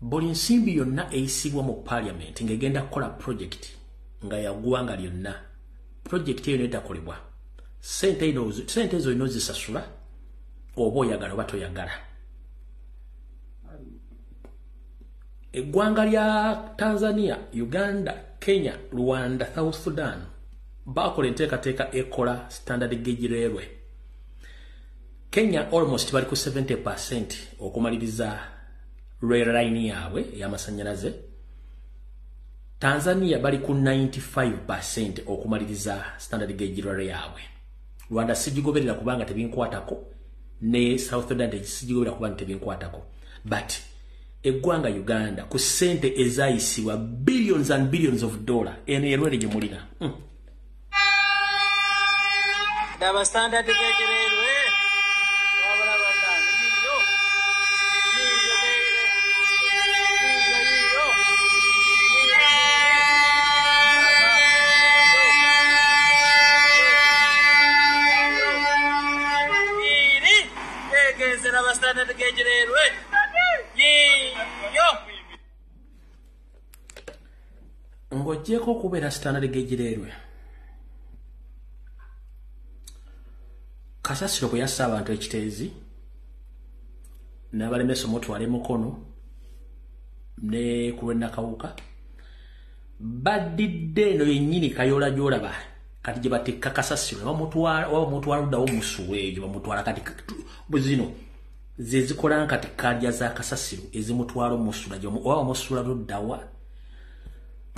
Buli nsimbi yonna eyisibwa mu parliament ng'egenda kukola project nga yaggwanga lyonna project eyo neetakolebwa sente ezo olina ozisasula oba oyagala oba toyagala. Eggwanga lya Tanzania, Uganda, Kenya, Rwanda, South Sudan bakola enteekateeka ekola standard gauge railway. Kenya almost bali ku 70% okumaliriza rail line yaabwe ey'amasannyalaze. Tanzania bali ku 95% okumaliriza standard gauge rail yaabwe. Rwanda sigigoberera kubanga tebinkwatako ne South Sudan sigigoberera kubanga tebinkwatako. But eggwanga Uganda ku sente ezayisibwa billions and billions of dollars eno yerwere gye mulina. Daba standard gauge railway standard gauge railway. Ng'oggyeko okubeera standard gauge railway, Kasasiro bwe yassa abantu ekiteezi n'abalemesa omutwala emukono ne ku lw'Ennakawuka baddidde eno yennyini Kayola gy'olaba kati gye batikka Kasasiro bamutwala luddawo musuwa egyo bamutwala kati buzino ze zikola nkati kalya za Kasasiro ezimutwala omusula oba omusula luddawa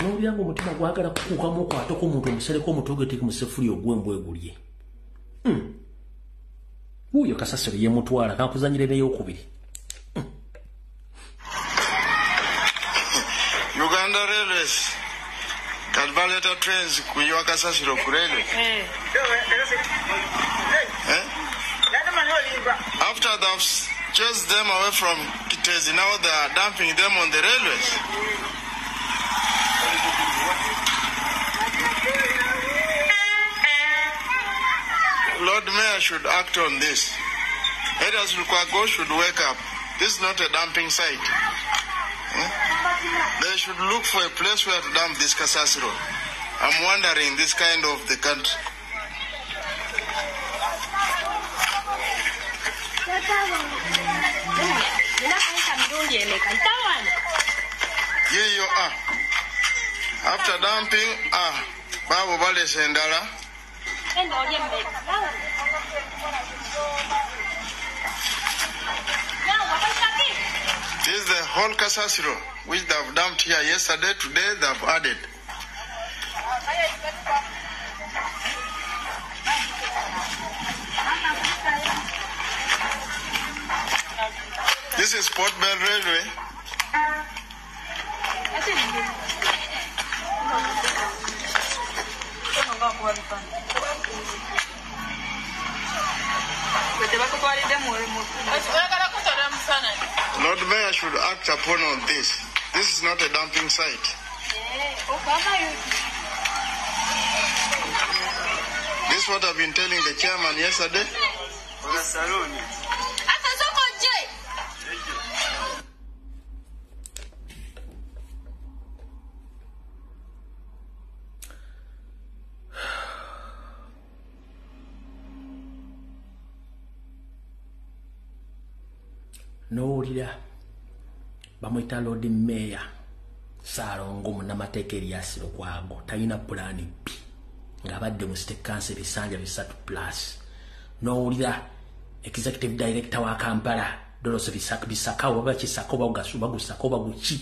n'olya ng'omutima gwagala kukuukamu okwatako omuntu omusaleko omutogete mu sefuli ogw'embwa egulye. Wuuyo Kasasiro yemutwala kankuzanyire ey'okubiri. Uganda Railways Calvaleta trains kuyiwa Kasasiro ku railway. After they've chased them away from Kitezi, now they are dumping them on the railways. Lord Mayor should act on this. Elders Lukwago should wake up. This is not a dumping site. They should look for a place where to dump this Kasasiro. I'm wondering this kind of the country. After dumping, Babu Bale Sendala. is the whole Kasasiro, which they have dumped here yesterday. Today they have added. This is Port Bell Railway. Lord Mayor should act upon all this. This is not a dumping site. This is what I've been telling the chairman yesterday. N'owulira bamwita Lord Mayor Saalongo munnamateeka Erias Lukwago talina pulaani B ng'abadde mu State Council ebisanja 3+. N'owulira Executive Director wa Kampala Dolos Bisakawo oba Kisaka oba Gusaka oba Guki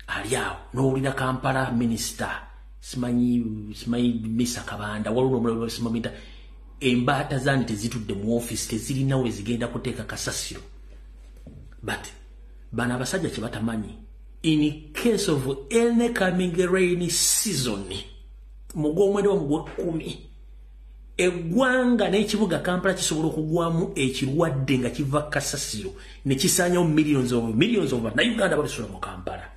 ali awo. N'owulira Kampala Minister simanyi Misa Kabanda walulwa simamita embaata zandi tezitudde mu office tezirina we zigenda kuteeka kasasiro. But bana abasajja kye batamanyi, in case of any coming rainy season mu gw'omwenda mu gw'ekkumi eggwanga n'ekibuga Kampala kisobola okugwamu ekirwadde nga kiva kasasiro ne kisaanyawo millions of Uganda balisula mu Kampala.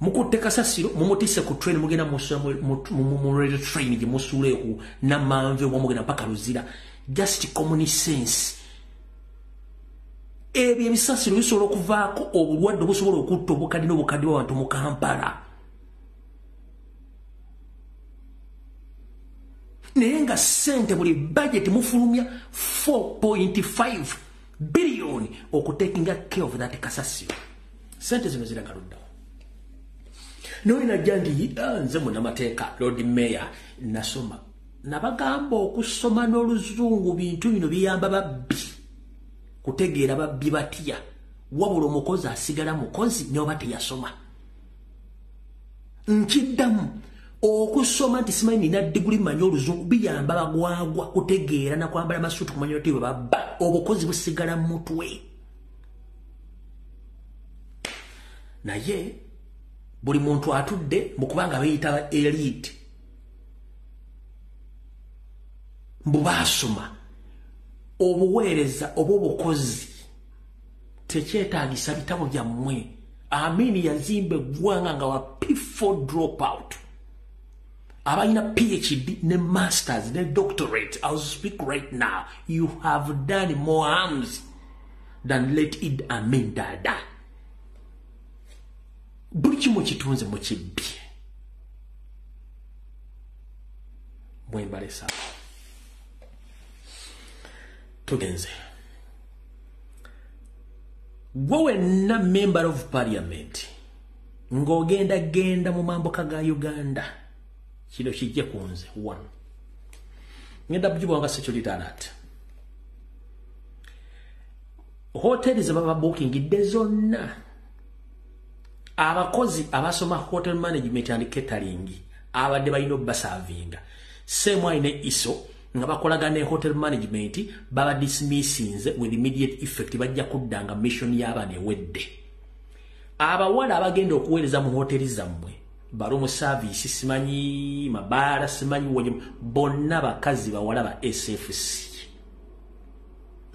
Mukutte kasasiro mumutise ku train mugenda mu rail train gye musuuleeku Namanve oba mugenda mpaka Luzira. Just common sense. Ebyo ebisasiro bisobola okuvaako obulwadde busobola okutta obukadde n'obukadde bw'abantu mu Kampala. Naye nga ssente buli budget mufulumya 4.5 billion okutekinga care of that kasasiro. Ssente zino ziragaluddawo. Noina jandi nze munnamateeka Lord Mayor nasoma nabagamba okusoma n'oluzungu bintu bino biyamba babbi kutegeera babbi batya wabula omukozi asigala mukozi n'oba teyasoma. Nkiddamu okusoma nti simanyi nina diguli manyi oluzungu biyamba bagwagwa kutegeera na kwambala masuutu kumanya nti bwe babba obukozi busigala mu mutwe. Naye buli muntu atudde mukubanga bayita elite mbubasoma obuweereza oba obukozi tekyetaagisa bitabo byammwe. Amini yazimba eggwanga nga wa P4 dropout abalina PhD ne masters ne doctorate. I'll speak right now. You have done more harms than let Idi Amin Dada. Buli kimu kitunze mu kibbi. Mwembale sawa. Tugenze. Gwowe na member of parliament ng'ogenda mu mambuka ga Uganda kino kijje kunze. 1. Ngenda bujibwanga security alert. Hoteli zebaba bookingidde zonna. Abakozi abasoma hotel management and catering abadde balina obbasavinga semwai ne iso nga bakolaga ne hotel management baba dismissinze with immediate effect bajja kuddanga mission y'abaana ewedde. Abawala abagenda okuweereza mu hoteli zammwe baromu service simanyi mabaara simanyi wonye bonna bakazi bawala ba SFC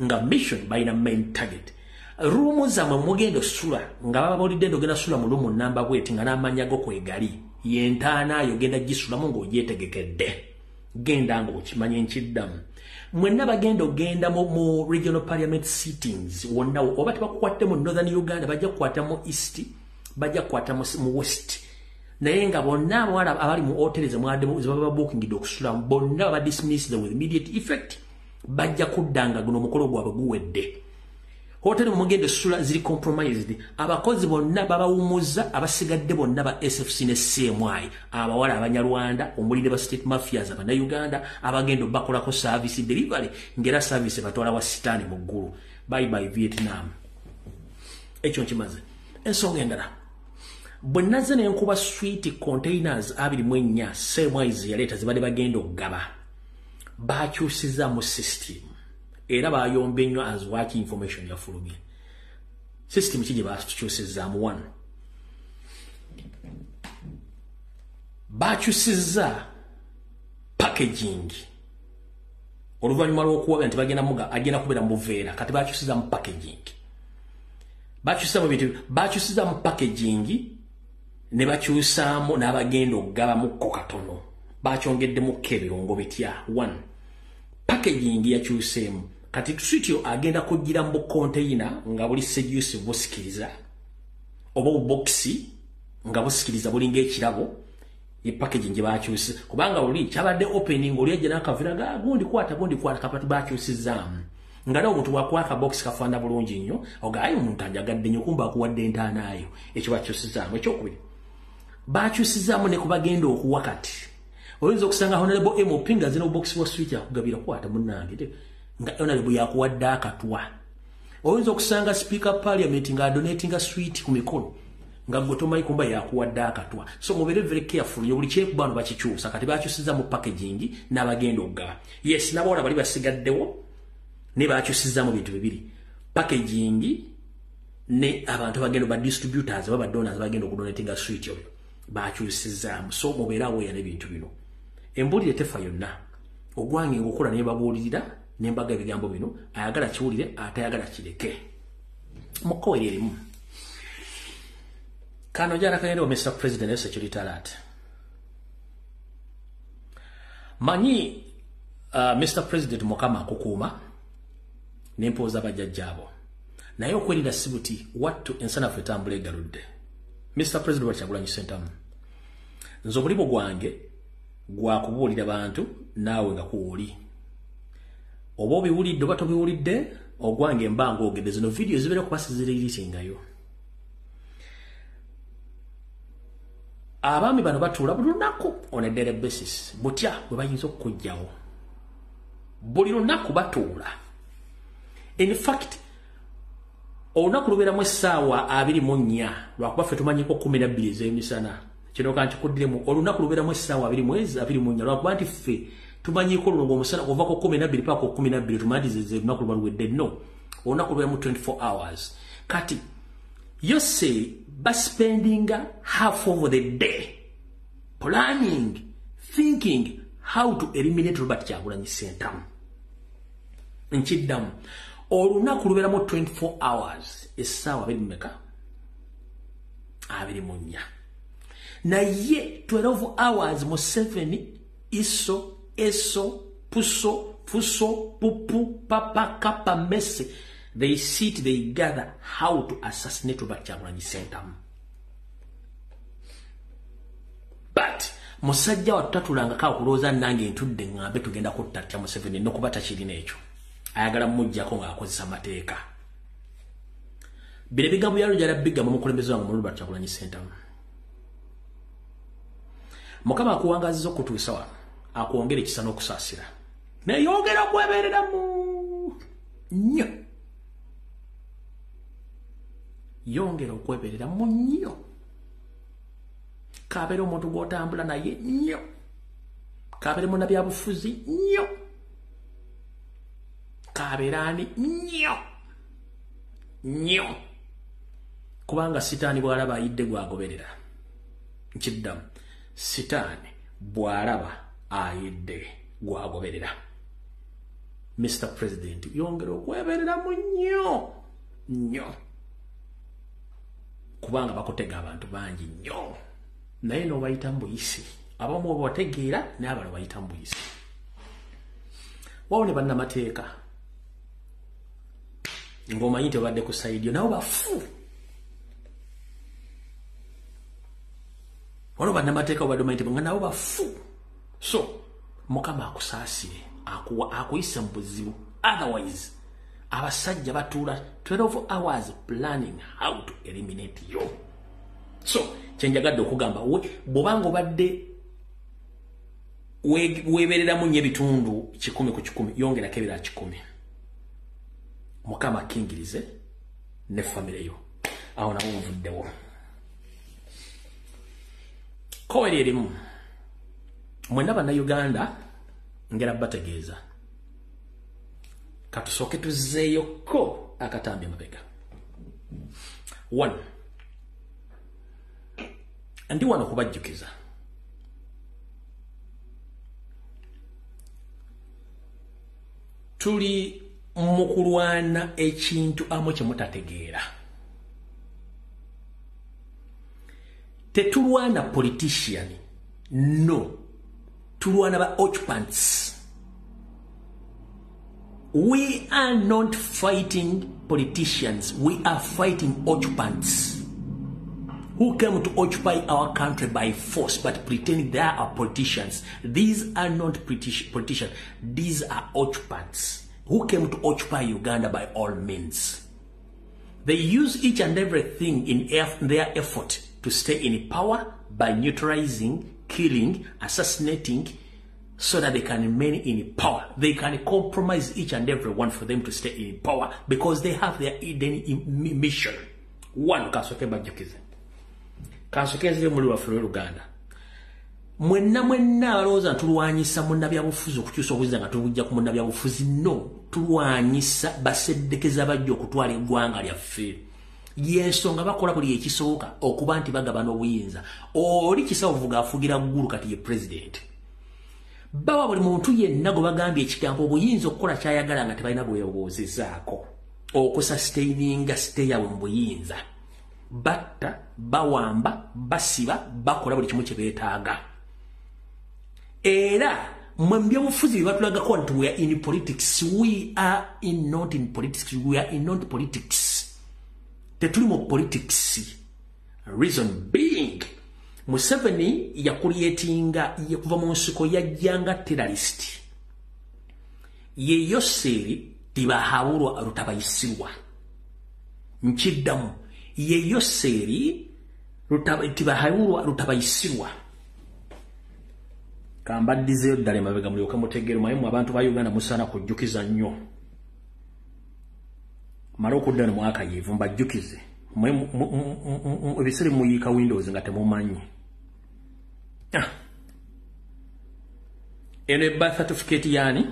nga mission balina main target. Rumu zamwe mugendo sula nga baba bolidde ndogenda sula mu lumu namba bweti nga n'amanya go kwegali yentaana yogenda gisula mu ng'ogyetegekedde genda ng'okimanye nkiddamu. Mwenna bagenda ogenda mu regional parliament sittings wonna oba tebakukwate mu northern Uganda bajja kukwata mu east bajja kukwata mu west. Naye nga bonna abawala abali mu hoteli zebaba bookingidde okusula bonna baba dismissed with immediate effect bajja kuddanga guno omukolo gwabwe guwedde. Hotel mugende sula ziri compromised. Abakozi bonna babawumuza abasigadde bonna ba SFC ne CMI abawala abanyarwanda omulinde ba state mafias abana Uganda abagendo bakolako service delivery ngera service batwala wa sitani mu ggulu bye bye Vietnam ekyo nkimaze ensonga endala bwe nazze ne nkuba sweet containers 24 semwaizi yaleeta zibadde bagenda okugaba bakyusiza mu system era bayombe nnyo as working information yafulumye system kije bakyusiza mu 1 bakyusiza packaging oluvanyuma lw'okuwa nti agenda kubeera mu buveera kati bakyusiza mu packaging bakyusiza mu packaging ne bakyusaamu n'abagenda okugabamuko katono bakyongeddemu ebirungo bitya 1 packaging yakyuseemu kati sitio agenda kugira mu container nga buli sejuice busikiriza oba obuboxi nga busikiriza bulinga ekirabo ye packaging bakyuse kubanga buli kyabadde opening oli ejja n'akavira gundi kwata kapati bakyusizaamu nga leo omuntu wakwaka box kafaana bulungi nnyo ogayo omuntu anjagadde nnyo kumba akuwadde entaanaayo ekyo bakyusizaamu ekyokubiri bakyusizaamu ne kubagenda okuwa kati oyinza okusanga honorable Pinga zino box wa switch akugabira kwata munnange nga honorable yakuwadde akatwa oyinza okusanga speaker parliament nga donating sweet ku mikono nga gotomayi kumba yakuwadde akatwa so mubere very careful yo buli kyekubano bakikyusa kati bakyusiza mu packaging n'abagenda okugaba yes nabona bali basigaddewo ne bakyusiza mu bintu bibiri packaging ne abantu bagenda ba distributors baba donors bagenda okudonatinga sweet oyo bakyusiza so mubera we yana bintu bino embulire tefa yonna ogwange ngokola ne babulirira ne mbaga ebigambo bino ayagala kiwulire atayagala kireke mukowere erimu kano jara kayendo Mr. President Security Alert manyi Mr. President Mukama kukuuma nempoza bajjajjabo naye okwelira sibuti wattu ensanafu etambula egaludde Mr. President Kyagulanyi Ssentamu nze omulimu gwange gwa kubuulira bantu naawe nga kuwuli oba obiwulidde oba tobiwulidde ogwange mbanga ogedde zino video zibeera kubasiziriritingayo abaami bano batuula buli lunaku on a daily basis butya bwe bayinza okukujjawo buli lunaku batuula in fact olunaku lubeeramu essaawa 24 lwakuba ffe tumanyiko 12 ez'emisana kino kankikuddiremu olunaku lubeeramu essaawa 24 lwakuba nti ffe tumanyiko luno ng'omusana ovako 12 paka 12 tumandize olunaku luba luwedde no olunaku lubeeramu 24 hours kati you say spending half of the day planning thinking how to eliminate Robert Kyagulanyi Ssentamu nkiddamu olunaku lubeeramu 24 hours essaawa 24 naye 12 hours mu 7 iso eso puso fuso pupu papa kapa messe they sit they gather how to assassinate Robert Kyagulanyi Ssentamu but musajja watutatulanga ka kulooza nange ntudde ngambe tugenda kuttatya mu 7 nokuba takirina ekyo ayagala mujjako ng'akozesa amateeka bire bigambo byalo jala bigamba mukulembeze wange mu Robert Kyagulanyi Ssentamu Mukama akuwangazizza okutuusa wano akwongera ekisa n'okusaasira naye yongera okwebeereramu nnyo yongera okwebeereramu nnyo kabeera omuntu gw'otambula naye nnyo kabeera munnabyabufuzi nnyo kabeerani nnyo kubanga sitaani bw'alaba ayidde gwagoberera nkiddamu sitaani bw'alaba ayidde gwagoberera Mr. President yongera okwebeereramu nnyo kubanga bakutega abantu bangi nnyo naye n'obayita mbuyisi abamu obategeera n'abalala bayita mbuyisi wawo ne bannamateeka ng'omanyi nti obadde ku sayidi yo nabo bafu wano bannamateeka obadde omanyi nti nga nabo bafu so Mukama akusaasire akuyise mu buzibu otherwise abasajja batuula 12 hours planning how to eliminate you so kyenjagadde okugamba bw'obanga obadde weebereramu nnyo ebitundu 10 ku 10 yongerako ebirala 10 mukama kingirize ne family yo aho nawo mvuddewo ko erimu mwenda bana Uganda ngera bategeeza katusoke tuzeeyo ko akatambye mabega 1 ndi wano kubajjukiza tuli mukulwana ekintu amo kyemutategeera tetulwana politician no tulwana ba occupants. We are not fighting politicians, we are fighting occupants who came to occupy our country by force but pretend they are politicians. These are not politicians, these are occupants who came to occupy Uganda by all means. They use each and everything in their effort to stay in power by neutralizing, killing, assassinating, so that they can remain in power. They can compromise each and every one for them to stay in power because they have their hidden mission. 1 kasoke bajukize. Kasoke zile muri wa furu Uganda. Mwenna aloza tulwanyisa munabya bufuzi okukyusa obuziza nga tubujja ku munabya bufuzi no tulwanyisa baseddekeza bajjo okutwala eggwanga lyaffe. Yensonga bakola buli ekisoboka okuba nti bagabana obuyinza. Oli kisavuga afugira ggulu kati ye president. Bawa buli muntu yenna go bagambye ekigambo obuyinza okukola kyayagala nga tebalina bweyobozezaako okusustaininga stay yawe mu buyinza. Batta, bawamba, basiba, bakola buli kimu kye beetaaga. Era mwe byobufuzi batulagako nti we are in politics. We are not in politics. We are in not politics. Tetuli mu politics. Reason being, Museveni yakuliyetinga yekuva mu nsiko yajjanga terrorist. Ye Yoseri tibahabulwa rutabayisirwa. Nkiddamu ye Yoseri tibahabulwa rutabayisirwa. Kambaddizeyo ddala emabega mulyoka mutegeera mu abantu ba Uganda musana kujjukiza nnyo. Mara okuddana mu akayivu mbajjukize. Ebisere muyika Windows nga temumanyi. Ene birth certificate yani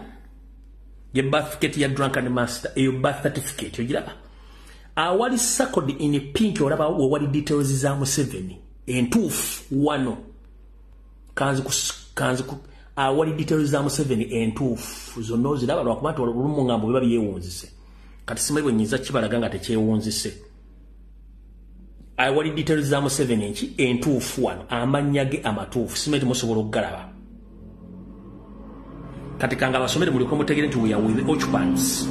ye birth certificate ya drunken master eyo birth certificate yogiraba awali circled in pink olaba wali details za Museveni entuufu wano kanzi ku awali details za Museveni entuufu zonna ziraba lwakuba olumu ngambo biba byewunzise kati simwe nyiza kibalaga nga tekyewunzise awali details za Museveni enki entuufu wano amanyage amatuufu simeti musobola okugalaba kati kanga basomere muli ko mutegere nti we are with occupants.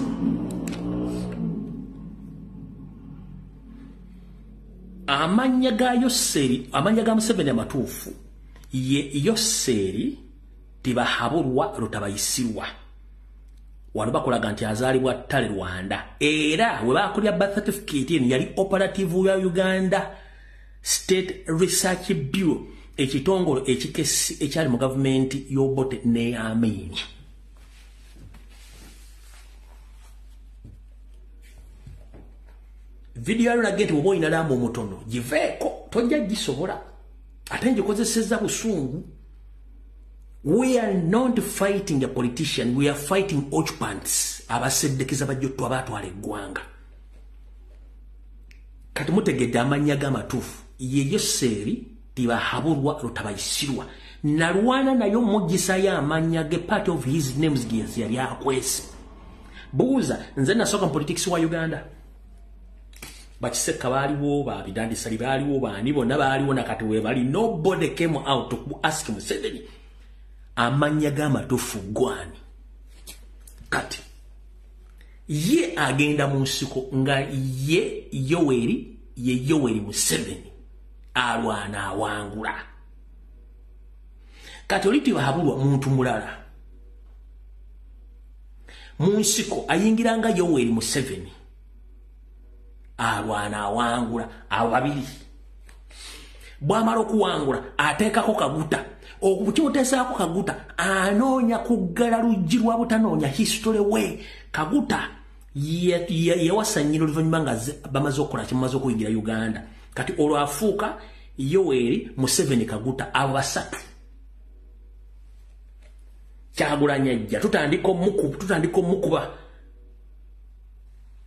Amanya ga Yoseri amanya ga Museveni amatuufu ye Yoseri tibahabulwa rutabayisirwa wano bakolaga nti azaalibwa ttale Rwanda era we bakulya birth certificate eno yali operative ya Uganda State Research Bureau ekitongolo ekikesi ekyali mu government y'Obote ne Amini. Video yalo nagenti bwo ina lambo mutono jiveeko tojja gisobola ate njikozeseza busungu. We are not fighting a politician, we are fighting occupants abaseddekeza bajjotwa batwala eggwanga. Kati mutegedde amanya g'amatuufu ye Yoseri tibahabulwa rutabayisirwa nalwana nayo mugisa ya amanya ge part of his names gies yali akwese buuza nze nasoka politics wa Uganda bakiseka baliwo babidandisa baliwo bani bonna baliwo nakati we bali nobody came out to ask Museveni amanya g'amatuufu gwani kati ye agenda mu nsiko nga ye Yoweri Museveni alwana awangula kati oliti bahabulwa muntu mulala mu nsiko ayingiranga Yoweri Museveni alwana awangula ababiri bwamala okuwangula ateekako kaguta okukyotesaako kaguta anoonya kuggala luggi lwa butanoonya history we kaguta yawasanyira oluvannyuma nga bamaze okukola kimaze okuyingira Uganda kati olwo afuuka Yoweri Museveni Kaguta abo basatu Kyagulanyi ajja tutandika omukuba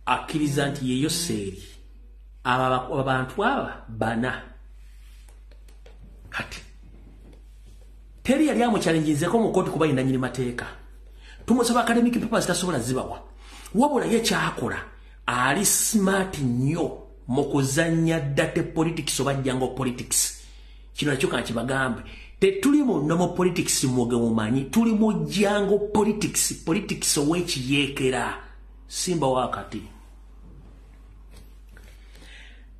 akkiriza nti yeyo seeri abantu aba bana kati teri yali amuchallenginzeko mu kooti kuba yina nyini mateeka tumusaba academic papers tasobola zibawa wabula ye kyakola ali smart nnyo mu kuzannya date politics oba jango politics kino nakyo kankibagambe tetuli mu nomo politics mwoge mumanyi tuli mu jango politics ow'ekiyeekera simba wakati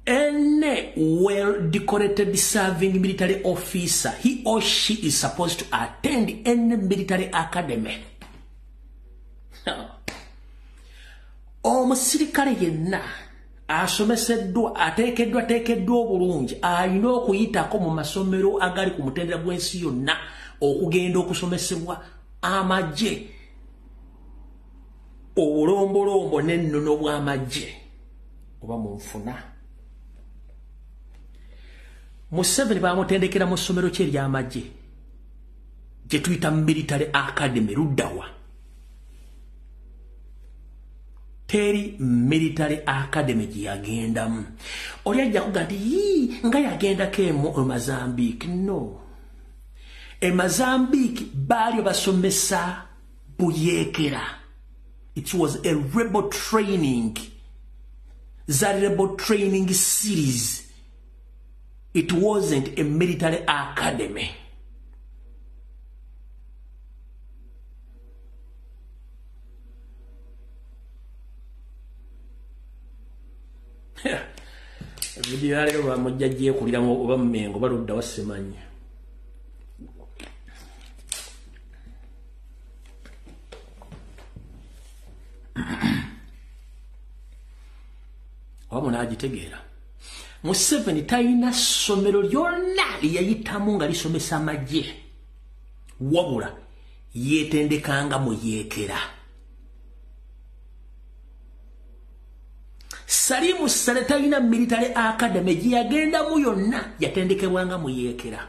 any well-decorated serving military officer, he or she is supposed to attend any military academy. Omusirikale yenna asomeseddwa ateekeddwa obulungi alina okuyitako mu masomero agali ku mutendera gw'ensi yonna okugenda okusomesebwa amagye obulombolombo n'ennono bw'amagye oba mu nfuna. Museveni bamutendekera mu ssomero kye ery'amagye gye tuyita military academy luddawa teri military academy gye yagendamu oli ajja kuga nti nga yagendako emu Mozambique. No, Mozambique baali basomesa buyeekera. It was a rebel training, rebel training series. It wasn't a military academy. Video yale wa mujjaje kulira ngo oba mmengo baludda wasemanya. Wamuna agitegeera. Museveni tayina ssomero lyonna lyayitamu nga lisomesa amagye wabula yeetendekanga mu yeekera. Salimu Sale tayina military academy gye yagendamu yonna yatendekebwanga mu yeekera.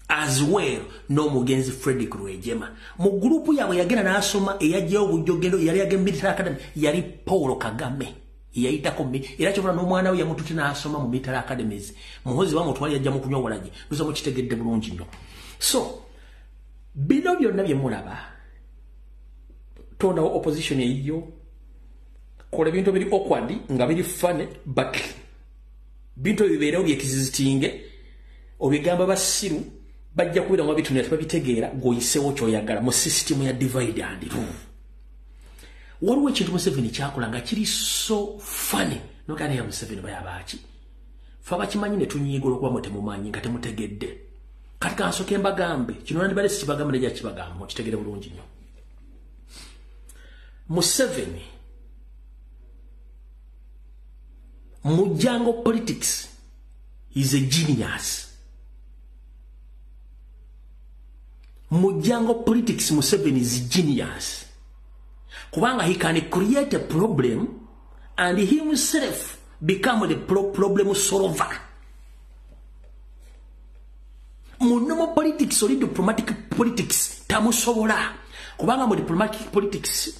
As well n'omugenzi Frederick Rwejema mu gurupu yaabwe yagenda n'asoma eyajjayo obujjogendo yali yagenda military academy yali Paul Kagame. Yaitako era kyobula n'omwana we yamututte n'asoma mu military academies muhozi bamutwali yajja mu kunywa walagi luza mukitegedde bulungi nnyo. So bino byonna bye mulaba tondawo opposition eyiyo kola bintu biri awkward nga biri funny but bintu bibeerawo byekizizitinge obigamba basiru bajja kubira nga bitunira tebabitegeera gwoyisewo kyoyagala mu system ya divide and rule. Waliwo ekintu Museveni kyakola nga kiri so funny nokane ya Museveni bayabaaki fa bakimanyi ne tunyiigola okuba mutemumanyi nga temutegedde kati kansoke mbagambe kino nandibale sikibagambe nejja kibagamba okitegere bulungi nnyo. Museveni Mujango politics is a genius. Mujango politics Museveni is a genius. Kubanga he can create a problem and himself become the problem solver. Munomo politics or diplomatic politics tamusobola. Kubanga mu diplomatic politics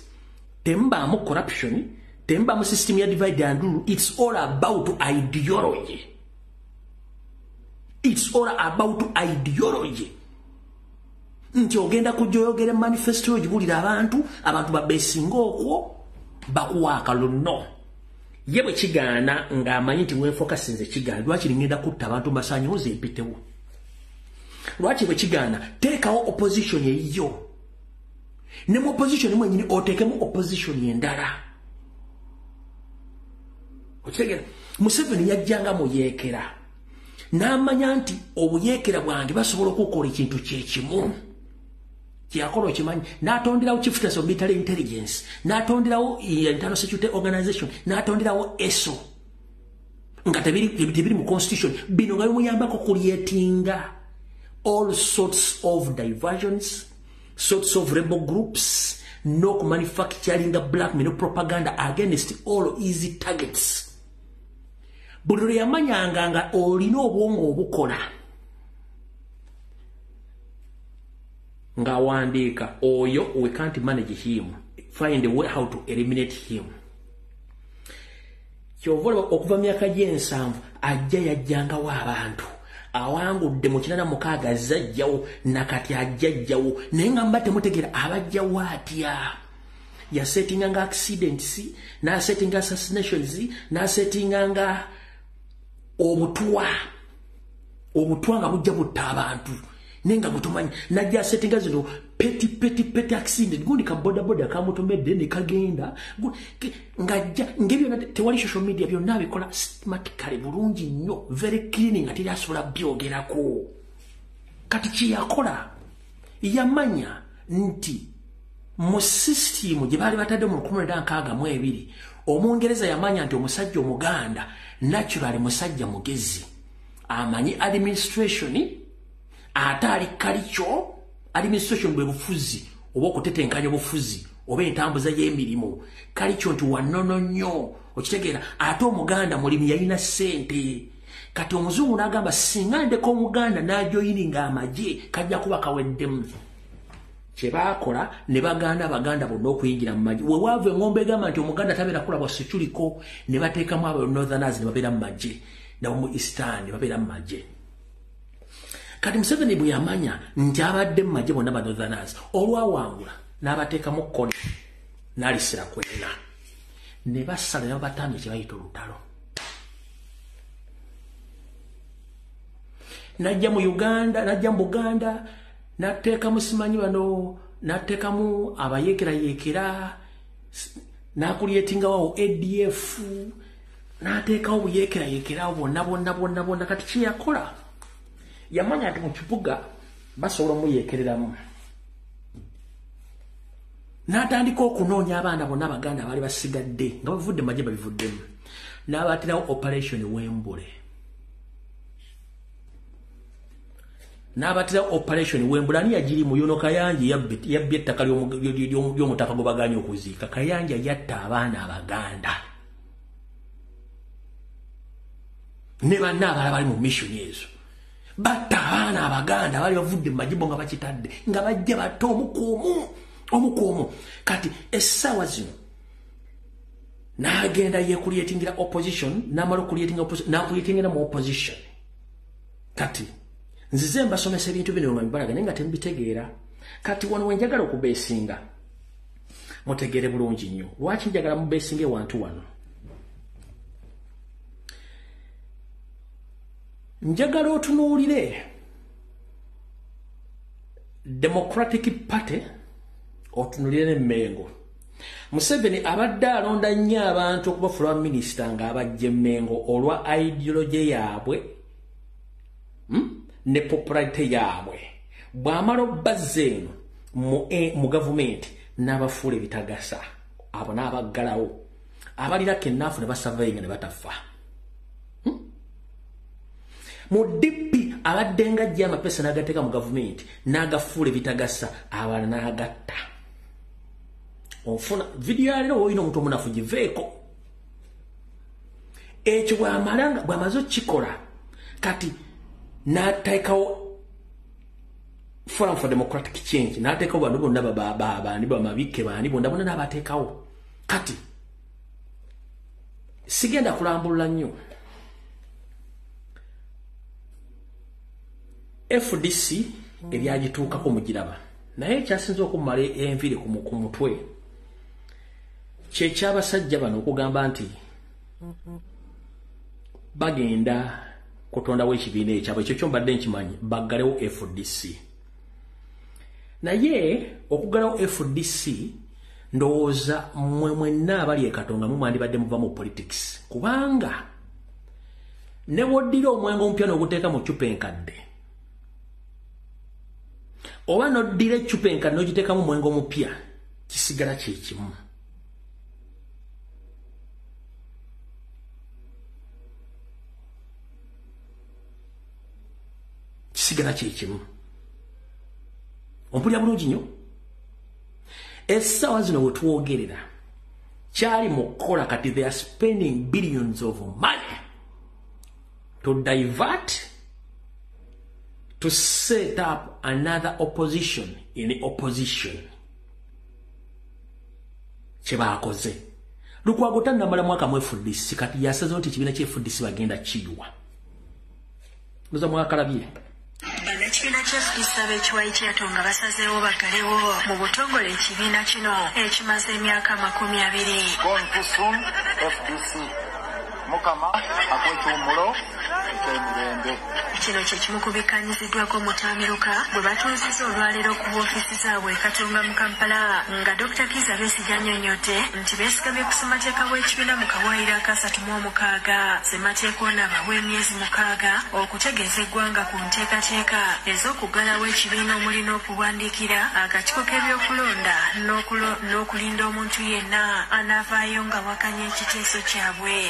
temba mu corruption, temba mu system ya divide and rule. It's all about ideology. It's all about ideology. Nti ogenda kujoyogera manifesto ojibulira abantu babesinga okwo bakuwaaka luno yebwe kigaana ng'amanyi nti mwefoka sinze kigaana lwaki ngenda kutta abantu masanyoze empitewo lwaki bwe kigaana teekawo opposition eyiyo ne mu opposition mwenyini oteekemu opposition endala okitegera. Museveni yajjanga mu yeekera n'amanya nti obuyeekera bwange basobola okukola ekintu kyekimu kiyakola okimanyi n'atonderawo chief of military intelligence n'atonderawo internal security organization n'atonderawo ESO nga tebiri mu constitution bino nga bimuyambako kulietinga all sorts of diversions, sorts of rebel groups no manufacturing blackmail no propaganda against all easy targets. Buliro yamanyanga nga olina obwongo obukola. Nga wandika oyo we can't manage him. Find a way how to eliminate him. Kyovola okuva myaka gyensanvu ajja yajjanga wa abantu. Awangudde mu 86 zajjawo nakati ajjajjawo naye nga mba temutegeera abajjawo atya. Yasettinganga accidents, nasettinga assassinations, nasettinganga obutwa nga bujja butta abantu. Nenga mutumanyi najja settinga zino peti accident gundi ka boda kamutomedde ne kagenda ngajja ngebyo tewali social media byonna bikola systematically bulungi nnyo very cleaning ati yasobola byogerako. Kati kiyakola yamanya nti mu system gye baali batadde mu 1962 Omungereza yamanya nti omusajja Omuganda naturally musajja mugezi amanyi administration atali kalicho administration bwe bufuzi oba okutetenkanya bufuzi oba entambuza y'emirimu kalicho nti wanono nnyo okitegeera ate Omuganda mulimi yalina ssente kati omuzungu n'agamba singa ndeko Omuganda n'ajoyininga amagye kajja kuba kaweddemu kye baakola ne baganda abaganda bonna okuyingira mu magye we waava engombe egamba nti Omuganda tabeera kulabwa seculiko ne bateekamu abo northerners ne babeera mu magye nabo mu eastern ne babeera mu magye. Kati Museveni bwe yamanya nti abadde mu magye bonna ba northerners olwawangula n'abateekamu kkoni n'alisira kwena ne basala ne babatamya kye bayita olutalo. Najja mu Uganda najja mu Buganda n'ateekamu simanyi bano n'ateekamu abayeekerayeekera n'akulyetingawo ADF n'ateekawo buyeekerayeekera bonna kati kye yakola yamanya nti mu kibuga basobola omuyeekereramu n'atandika okunoonya abaana bonna abaganda abaali basigadde nga bavudde magye babivuddemu n'abaatirawo operation Wembule ani yagiri muyono Kayanja yabbye ettaka ly'omutaka gwe baganye okuziika. Kayanja yatta abaana abaganda ne banna abalala bali mu mission ezo batta abaana abaganda bali bavudde mu majibo nga bakitadde nga bajja batta omukuumu kati essaawa zino n'agenda yeekulyetingira opposition n'amala okulyetinga opposition n'akulyetingira mu opposition. Kati nzize mbasomesa ebintu bino nga mbalaga naye nga tembitegeera. Kati wano wenjagala okubeesinga mutegeere bulungi nnyo lwaki njagala mubeesinga ewantu wano. Njagala otunuulire Democratic Party otunuulire ne Mengo. Museveni abadde alonda nnyo abantu okubafuula minisita ng'abajja Mengo olwa ideology yaabwe ne popularity yaabwe. Bw'amala obbazza eno mu gavumenti n'abafuula ebitagasa abo n'abaggalawo abalirako ennaafu ne basavayinga ne batafa. Mu DP abadde nga ajja amapesa n'agateeka mu gavumenti n'agafuula ebitagasa abalala n'agatta. Ofuna vidiyo ya leero woolina omuntu omunafu giveeko. Ekyo bw'amaze okukikola kati n'ateekawo Forum for Democratic Change n'ateekawo bantu bonna bani bamabikke bani bonna n'abateekawo. Kati sigenda kulambulula nnyo FDC ebyagituukako mugiraba naye ekyasinza okumala enviri ku mutwe kyekyabasajja bano okugamba nti bagenda kutondawo ekibiina ekyabwe ekyo kyombadde nkimanyi baggalewo FDC. Naye okuggalawo FDC ndowooza mmwe mwenna abali ekatonga mu mwandibadde muva mu politics kubanga ne woddira omwenge omupya n'oguteeka mu ccupa enkadde oba n'oddira eccupa enkadde n'ogiteekamu omwenge omupya kisigala kye kimu. Kisigala kye kimu. Ompulira bulungi nnyo. essaawa zino we twogerera kyali mu kukola kati they are spending billions of money to divert, to set up another opposition in the opposition. Chebaakoze. Lukwago Tannamala mwaka mu FDC kati yasazeho nti ekibiina kya FDC bagenda kiyiwa. Muza mwakalabye. Ekibiina ky'FDC ab'ekiwayi kyatonga basazeewo bagalewo mu butongole ekibiina kino ekimaze emyaka 20. Going too soon, FDC. Mukama akwekumulo emirembe. Kino kye kimu ku bikkaanyiziddwako Mutamiruka bwe batuuzizza olwaleero ku woofiisi zaabwe e Katonga mu Kampala nga Dr. Kizza Besigye annyonnyote nti beesigamye ku ssemateeka w'ekibiina mu kawaayiro aka 36. Ssemateeka ono abawa emyezi 6 okutegeeza eggwanga ku nteekateeka ez'okuggalawo ekibiina omuli n'okuwandiikira akakiiko k'ebyokulonda n'okulinda omuntu yenna anaavaayo nga wakanya ekiteeso kyabwe.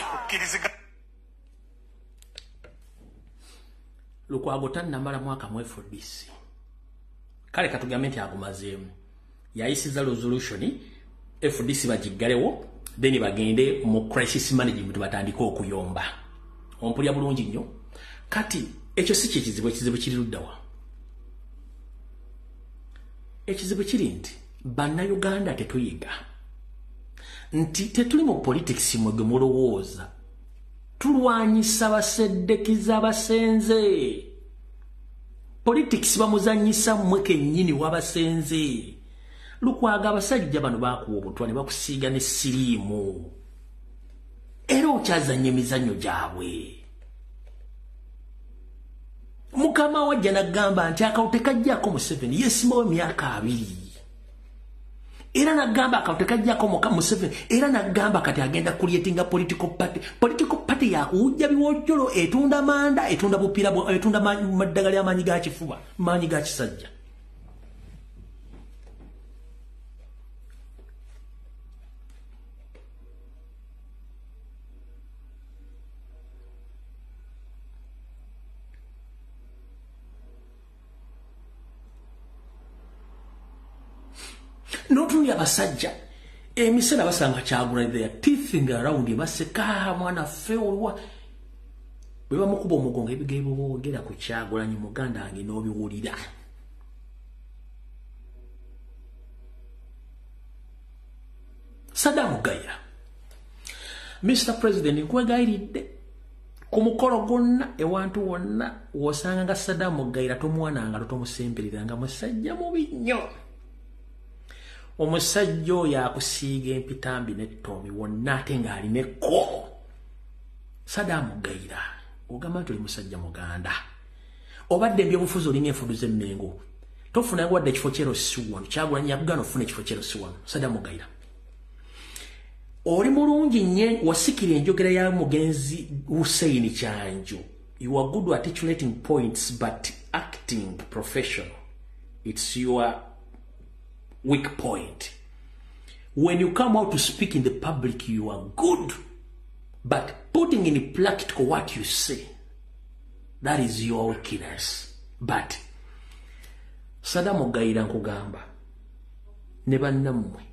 Lukwago Tannamala mwaka mu FDC. Kale katugambe nti agumazeemu. Yayisiza resolution FDC bagiggalewo then bagende mu crisis management batandika okuyomba. Ompulya bulungi nnyo. Kati ekyo si ekizibu kiri luddawa. Ekizibu kiri nti bannayuganda tetuyiga. Nti tetuli mu politics mwege mulowooza. Tulwanyisa baseddekiza basenze. Politics bamuzanyisa mmwe kennyini wabasenze. Lukwaga abasajja bano baakuwa obutwa ne bakusiiga ne siriimu. Era okyazanya emizannyo gyabwe. Mukama wajja n'agamba nti akawute kajjaako Museveni yeesimawo emyaka 2. Era nagamba akawute kajjaako Museveni era nagamba kati agenda creating a political party. Political party yakuwujja biwojjolo etunda manda etunda bupiira etunda maddagala y'amaanyi ga kifuba maanyi ga kisajja. Notundi abasajja emisana basanga Kyagulanyi they are teething around baseka mwana feolwa bwe bamukuba omugongo ebigebo boogera ku Kyagulanyi muganda wange n'obiwulira. Saddam Gayira Mr. President nkwegayiridde ku mukolo gwonna ewantu wonna wosanga nga Saddam Gayira tomwananga tomusembereranga musajja mubi nnyo. Omusajja oyo akusiiga empitambi n'ettomi wonna ate ng'alineko. Saddam Gayira ogamba nti oli musajja muganda. Obadde ebyobufuzi olina enfudu z'emmengo. Tofunanga wadde ekifo ky'erosi wano. Kyagulanyi yakugana ofuna ekifo ky'erosi wano. Saddam Gayira. Oli mulungi nnyo wasikira enjogera ya mugenzi Hussein Kyanjo. You are good at articulating points but acting professional. It's your weak point. When you come out to speak in the public, you are good. But putting in practical what you say, that is your weakness. But Saddam Gayira nkugamba ne bannammwe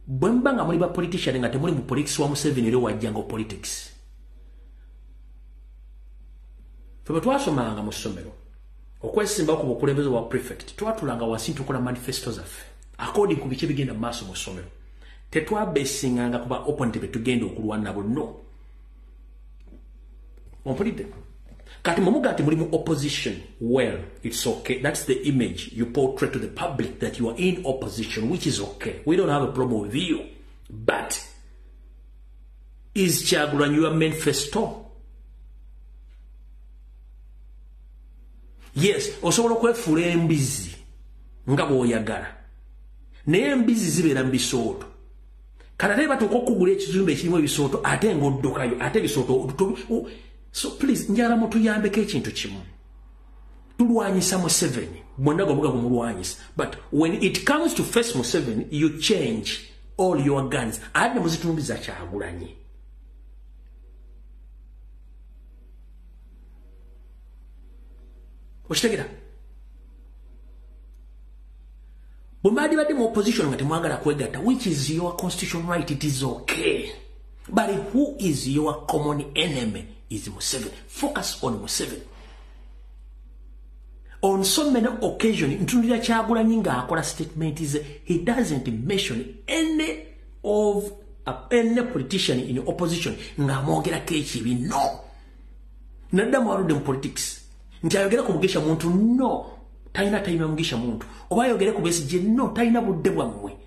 bwe mba nga muli ba politician nga temuli mu politics wa Museveni era wajjanga politics. Ffe bwe twasomanga mu ssomero okwesimba ku bukulembeze bwa prefect twatulanga wansi tukola manifesto zaffe according ku bice bigenda maaso mu ssomero. Tetwabesinganga kuba opponent be tugenda okulwana nabo no. Ompulidde kati mumuga ati muli mu opposition, well it's okay, that's the image you portray to the public that you are in opposition, which is okay, we don't have a problem with you. But is Kyagulanyi your manifesto? Yes, osobola okwefuula embizi nga bw'oyagala naye embizi zibeera mu bisooto. Kati ate batuuka okugula ekizimbe ekirimu ebisooto ate ng'oddukayo ate ebisooto. So please njala mutuyambeko ekintu kimu. Tulwanyisa Museveni mwenda gwamuga kumulwanyisa, but when it comes to face Museveni you change all your guns. Ate muzitumbiza Kyagulanyi. Okitegera? Bumadi badi mu opposition ngati mwagala kwegata, which is your constitutional right, it is okay. But who is your common enemy is Museveni. Focus on Museveni. On so many occasions, Ntundira Kyagulanyi nga akola statement is he doesn't mention any politician in opposition nga amwogera kechibi. No. Naddamu aludde mu politics. Nti ayogera ku Mugisha muntu, no. Taina time Mugisha muntu. Oba ayogere ku Besigye, no. Taina budde bwammwe.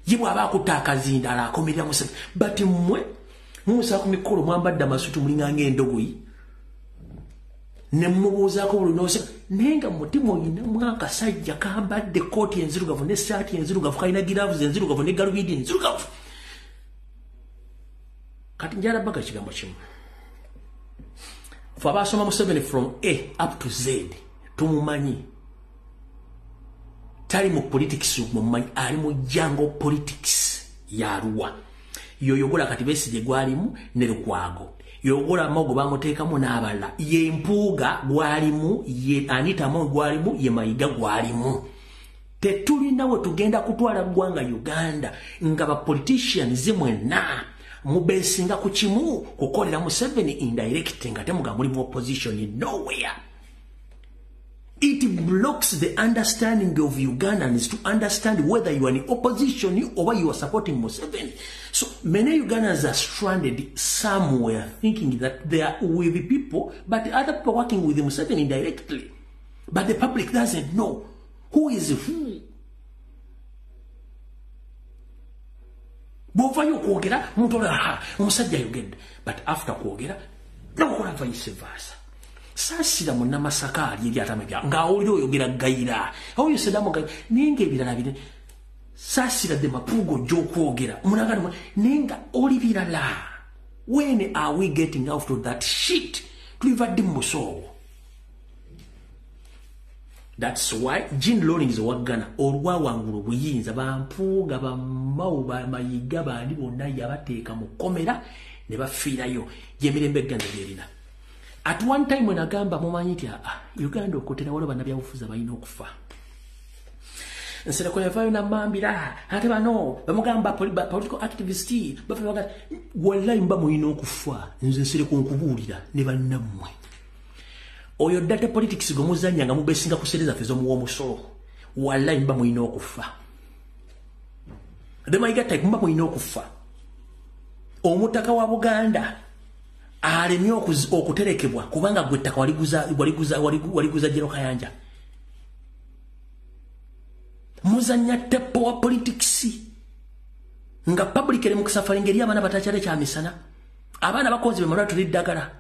Yibwa abakuta akazinda ala akomerera Museveni. But mmwe musa ku mikolo mwambadde amasutu mulinga endogoyi. Ne mmubuuzaako buli n'ose nenga mutima oyina mwaka sajja kambadde kooti enzirugavu ne saati enzirugavu kalina giraavuzi enzirugavu ne galubindi enzirugavu. Kati njala baga kigambo kimu. Fe abaasoma Museveni from A up to Z tumumanyi. Tali mu politics mumanyi, ali mu jango politics ya Arua. Yoyogola kati Besigye gwalimu ne Lukwago. Yogola Mogo bamuteekamu n'abalala. Ye Mpuuga gwalimu, ye Anita Among gwalimu, ye Mayiga gwalimu. Tetulinawo tugenda kutwala ggwanga Uganda nga ba politicians mwenna mubesinga ku kimu kukolera Museveni indirect nga temuga muli mu opposition nowhere. It blocks the understanding of Ugandans to understand whether you are in opposition or you are supporting Museveni. So many Ugandans are stranded somewhere thinking that they are with the people, but other people working with Museveni indirectly. But the public doesn't know who is who. Bovayo kwogera muntu ola omusajja yogedde, but after kwogera nakola vice versa. Sasira munna Masaka ali eri atamebya nga oli oyogera gayira oyo sedamu gayira ninga ebirala bine sasira de mapugo gy'okwogera omunagano ninga oli birala. When are we getting out of that shit? Tulivadde mu busowo. That's why Jean Rawlings waggana olwawangulu obuyinza bampuuga bamau bamayiga bandi bonna yabateeka mu kkomera ne bafiirayo yemirembe egganza lyerina. At one time when agamba mumanyi nti Uganda okutera waliwo bannabyabufuzi balina okufa. Nsere kwevayo namambira ate bano bamugamba political activist bafaga wallahi mba mulina okufa. Nze nsere kunkubuulira ne bannammwe. Oyo data politics gomuzanya nga mubesinga kusereza fezo mu omusolo. Wallahi mba mulina okufa. The Mayiga type mba mulina okufa. Omutaka wa Buganda alemye okuterekebwa kubanga gwe ttaka waliguza Jero Kayanja. Muzanya tepo wa politics nga public eri mukisafari ngeri abana batakyale kya misana. Abana bakonzi bemalwa tuliddagala.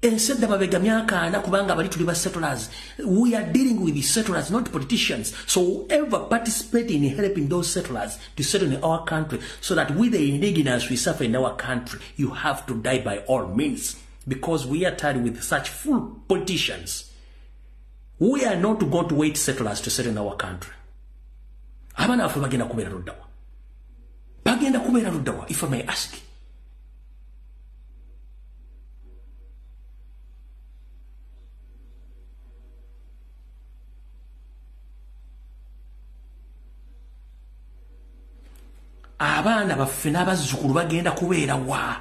Ensedda babega myaka ana kubanga bali tuli ba settlers. We are dealing with the settlers, not politicians. So whoever participate in helping those settlers to settle in our country so that we the indigenous we suffer in our country, you have to die by all means. Because we are tired with such full politicians. We are not going to wait settlers to settle in our country. Abana afu bagenda kubeera luddawa. Bagenda kubeera luddawa, if I may ask. Abaana baffe n'abazzukulu bagenda kubeera wa.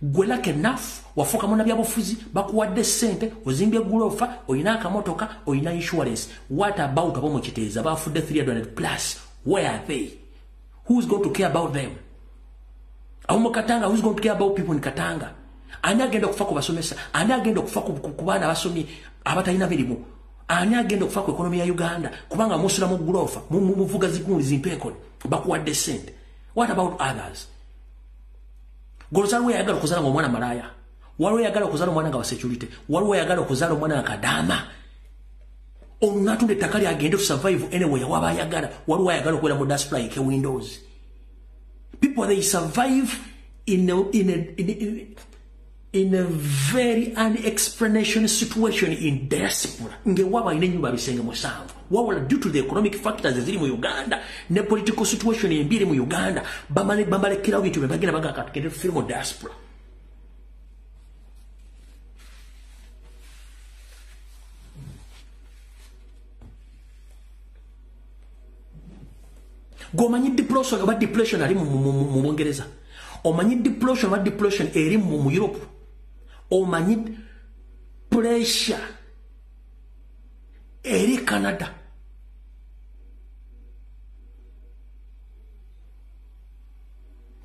Gwe lucky enough wafuuka munnabyabufuzi bakuwadde ssente ozimbye gulofa oyina akamotoka oyina insurance. What about abo mu Kiteeza bafudde 300 plus? Where are they? Who's going to care about them? Abo mu Katanga, who's going to care about people in Katanga? Ani agenda okufa ku basomesa? Ani agenda okufa ku baana abasomi abatalina mirimu? Ani agenda okufa ku ekonomi ya Uganda kubanga musula mu gulofa muvuga zigundi zimpeekoni bakuwadde ssente? What about others? Golozalu yagala okuzala omwana malaya. Waliwo yagala okuzala omwana nga wa security. Waliwo yagala okuzala omwana nga kadama. Omunatunde ettaka lyagende to survive anyway waba yagala. Waliwo yagala okubeera mu diaspora like Windows. People they survive in a very unexplanation situation in diaspora. Nge waba ine nyumba bisenge musanvu. Wawala due to the economic factors eziri mu Uganda ne political situation embiri mu Uganda bamalekera bintu bagenda bagakatugende film mu diaspora. Gomanyi deploration oba depletion ali mu Bungereza. Omanyi deploration oba depletion eri mu Europe. Omanyi pressure eri Canada.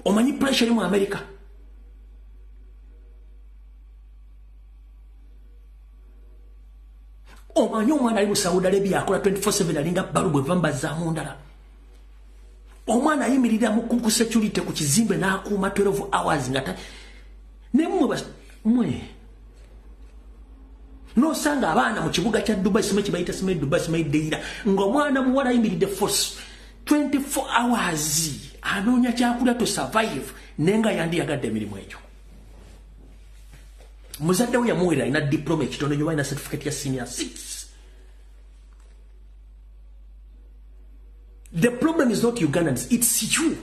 Omanyi pressure eri mu America. Omanyi omwana ali mu Saudi Arabia akola 24/7 alinga balubu evamba za mundala. Omwana ayimirira mu security ku kizimbe n'akuuma 12 hours ngata ne mwe no sanga abaana mu kibuga kya Dubai sime kibayita sime Dubai sime deira ng'omwana muwala ayimiridde force 24 hours anoonya kyakulya to survive nenga yandi yagadde emirimu egyo. Muzadde we yamuwera ina diploma ekitono nyo ina certificate ya senior 6. The problem is not Ugandans, it's you.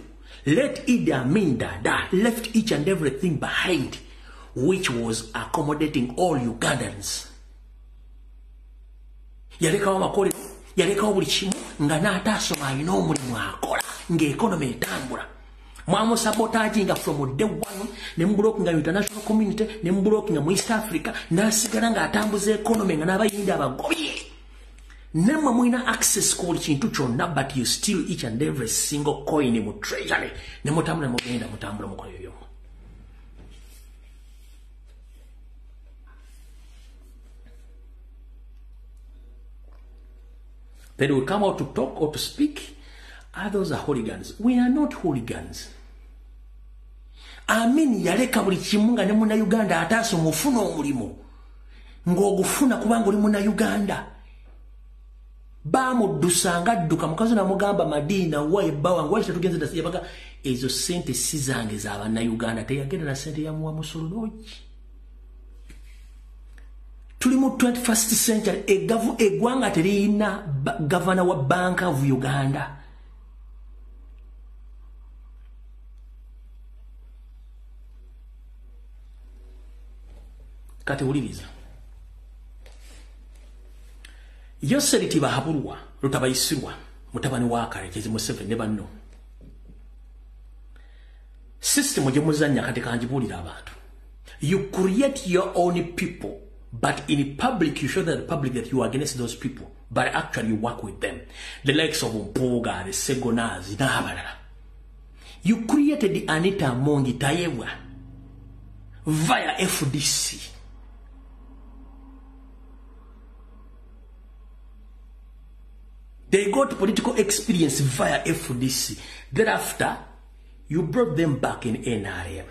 Let Idi Amin Dada left each and everything behind, which was accommodating all Ugandans. Yaleka wamakole, yaleka buli kimu nga n'ataasoma alina omulimu akola ng'economy etambula. Mwamu sabotaging from day one, ne mbulooki nga international community, ne mbulooki nga mu East Africa, n'asigala ng'atambuza economy nga n'abayindi abagobye. Nemma mwina access ku kintu kyonna, but you steal each and every single coin mu treasury. Ne mutambula mugenda mutambula mukoyo yo. Then we come out to talk or to speak. Others are hooligans. We are not hooligans. Amin yaleka buli kimu nga ne muna Uganda ataaso mufuna omulimu. Ng'ogufuna kubanga oli muna Uganda. Bamudusanga dduka mukazi namugamba Madina wa ebbawa ngwa tugenze dasiya baga ezo sente sizange za bana Uganda teyagenda na sente ya muwa musulunoji. Tuli mu 21st century egwanga terina governor wa Bank of Uganda. Kati uliriza Yoseriti bahabulwa lutabayisirwa mutabani wa Karekezi Museveni ne banno. System gye muzanya kati kanjibulira abantu. You create your own people, but in public you show the public that you are against those people, but actually you work with them. The likes of Mpuga, the Segonazi, n'abalala. You created Anita Amongi Tayewa via FDC. They got political experience via FDC. Thereafter, you brought them back in NRM.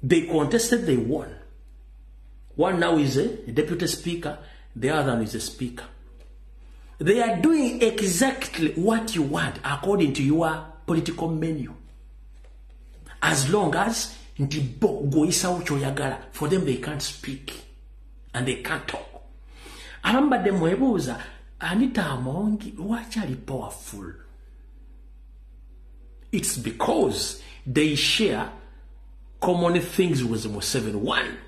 They contested, they won. One now is a deputy speaker, the other one is a speaker. They are doing exactly what you want according to your political menu. As long as for them they can't speak and they can't talk. Abamba demwebuza Anita Amongi wachali powerful. It's because they share common things with Museveni. One,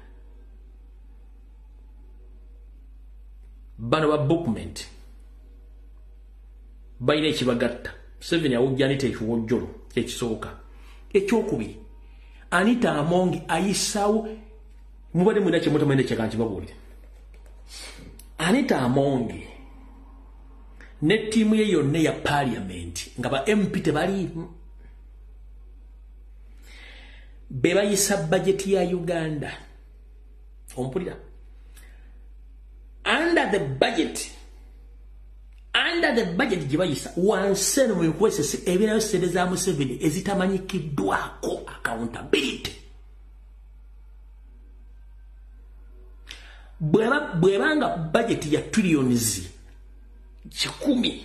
bano ba bookment bayina ekibagatta. Museveni awujja Anita ekiwojjolo ekisooka. Ekyokubiri, Anita Amongi ayisawo mubadde mwina kyemutamanyi kyekankibabuulire. Anita Amongi ne timu ye yonna ya parliament nga ba MP tebali be bayisa budget ya Uganda. Ompulira, under the budget gye bayisa wanseno mu nkwesese ebirayo sente za Museveni ezitamanyikiddwako accountability. Bwebanga budget ya trillions 10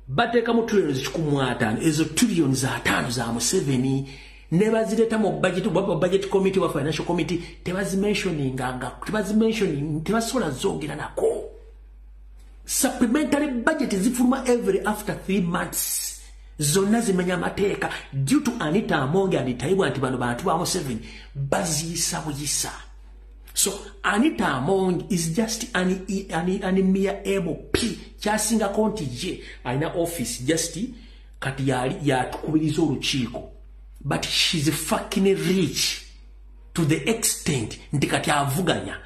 bateka mu trillions 15 ezo trillions 5 za Museveni ne bazireta mu budget committee wa financial committee tebasobola zongera nako. Supplementary budget zifuluma every after 3 months. Zonna zimenya mateeka due to Anita Amongi and Taibwa anti bano bantu ba Museveni baziyisa buyisa. So Anita Among is just an mere MP. Chasinga konti je aina office just kati ya tukubiriza olukiiko. But she's fucking rich to the extent nti kati avuganya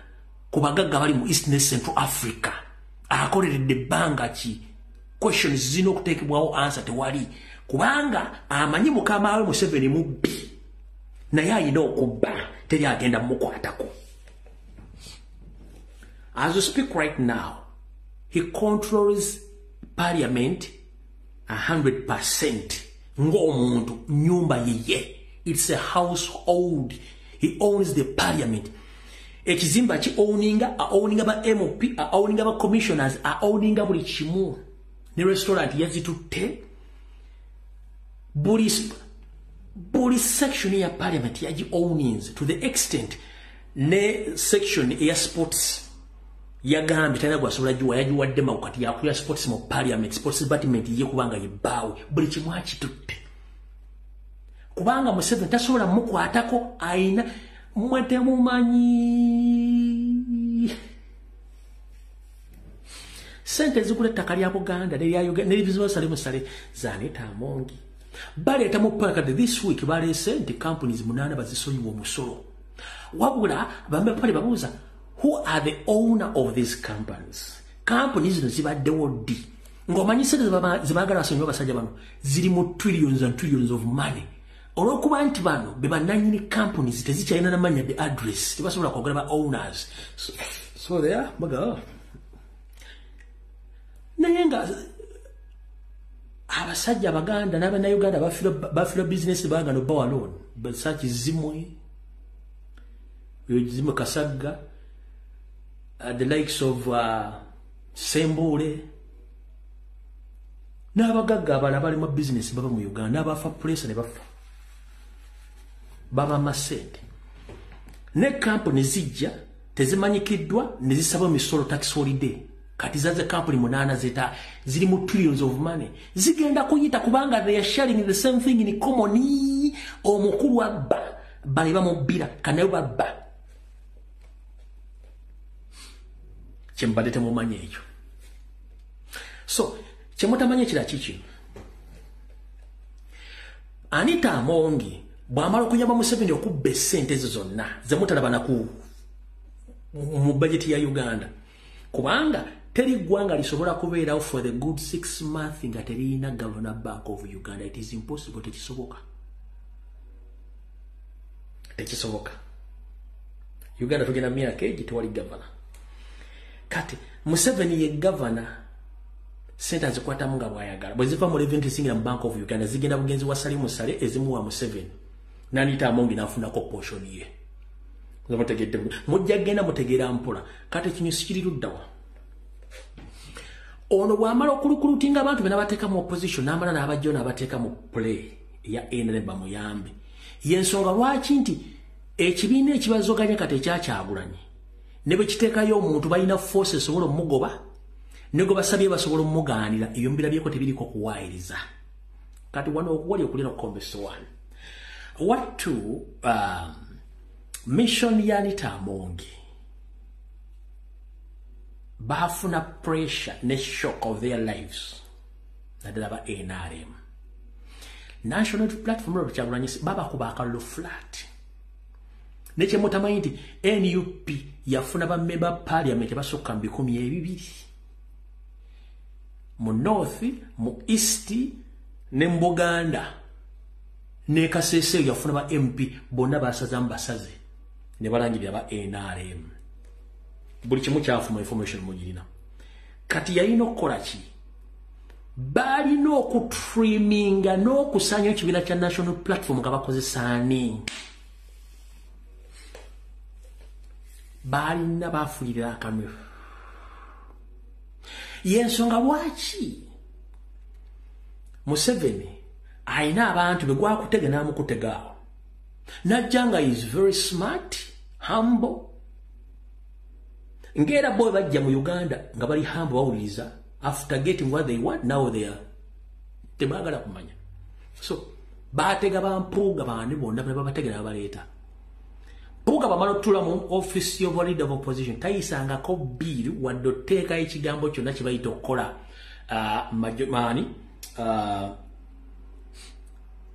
ku bagagga bali mu East and Central Africa. Akoleredde banga ki questions zino okuteekebwawo answer tewali. Kubanga amanyi mukama we Museveni mubbi. Naye ayina okubba teri agenda mukwatako. As we speak right now, he controls parliament 100%. Ngomuntu nyumba yeye. It's a household. He owns the parliament. Ekizimba ki owninga ba MOP, owninga ba commissioners, owninga buli kimu. Ne restaurant yazitutte. Buli section ya parliament yaji ownings to the extent ne section ya sports yagambi tena gwasobola jiwa yajiwadde makati yakuya sports mu parliament sports department ye kubanga yibaawe buli kimu akitutte kubanga Museveni tasobola mukwatako aina mwete mumanyi sente zikuleta kali ya Buganda ne bizibu sale musale Anita Among baleeta mu package this week balese nti companies 8 bazisonyiwa omusolo wabula bambe pale babuuza who are the owner of these companies? Companies zibaddewo ddi ng'omanyi sente zibaagala basonyiwa basajja bano ziri mu trillions and trillions of money olw'okuba nti bano be bannannyini companies tezikyalina namanya the address tebasobola kwogera ba owners so there baga naye nga abasajja Abaganda n'Abannayuganda bafira business bagano bawalon basaki zimwe Kasagga the likes of Sembule n'abagagga abala bali mu business baba mu Uganda abafa press ne bafa baba masente ne company zijja tezimanyikiddwa ne zisaba misolo tax holiday kati zaze company 8 zeta ziri mu trillions of money zigenda kuyita kubanga they are sharing the same thing in common omukulu abba bali bamubira kanayo babba chembadete mumanye ekyo so chemutamanye kira kiki Anita Among bwamala okuyamba Museveni okubba sente zonna zemutalabana ku mu budget ya Uganda kubanga teri gwanga lisobola kubeerawo for the good 6 months nga terina Governor Bank of Uganda. It is impossible. Tekisoboka Uganda tugenda myaka egi tewali governor kati Museveni ye governor sente azikwata munga bwayagala bwe ziva mu revenue singira mu Bank of Uganda zigenda bugenzi wa Salimu Sale ezimuwa Museveni Anita Among nafunako portion ye zamutegedde mujja genda mutegeera mpola kati kinyo sikiriruddawa ono bwamala okulukulutinga abantu bena bateeka mu opposition n'amala n'abajjo n'abateeka mu play ya NRM bamuyambe yensonga lwaki nti ekibiina ekibazoganya kati ekyakyagulanye ne bwe kiteekayo omuntu balina force esobola omugoba nego basabye basobola omugaanira eyo mbirabyeko tebiriko kuwaayiriza kati wano okuwali okulina okukombesa wano what to mission ya Anita Among bafuna pressure ne shock of their lives naddala ba NRM national platform of Kyagulanyi baba kuba akalulu flat neche mutamanyi nti NUP yafuna ba member parliament basukka 12 mu north mu east ne Buganda ne Kasese yafuna ba MP bonna basaza mbasaze ne balangirira ba NRM buli kimu kyafuma information mugirina kati yalina okukola ki balina okutreaminga n'okusanya ekibiina kya national platform nga bakozesa ani balina bafulira akamyu yensonga lwaki Museveni aina abantu begwakutega n'amukutegaawo najjanga is very smart humble ngera boy bajja mu Uganda nga bali humble bawuliriza after getting what they want now they are tebagala kumanya so batega bampuga bandi bonna babategera abaleeta Puga bamalo tula mu office of leader of opposition tayisanga ko bill wadoteka ekigambo kyonna kibayita okukola mani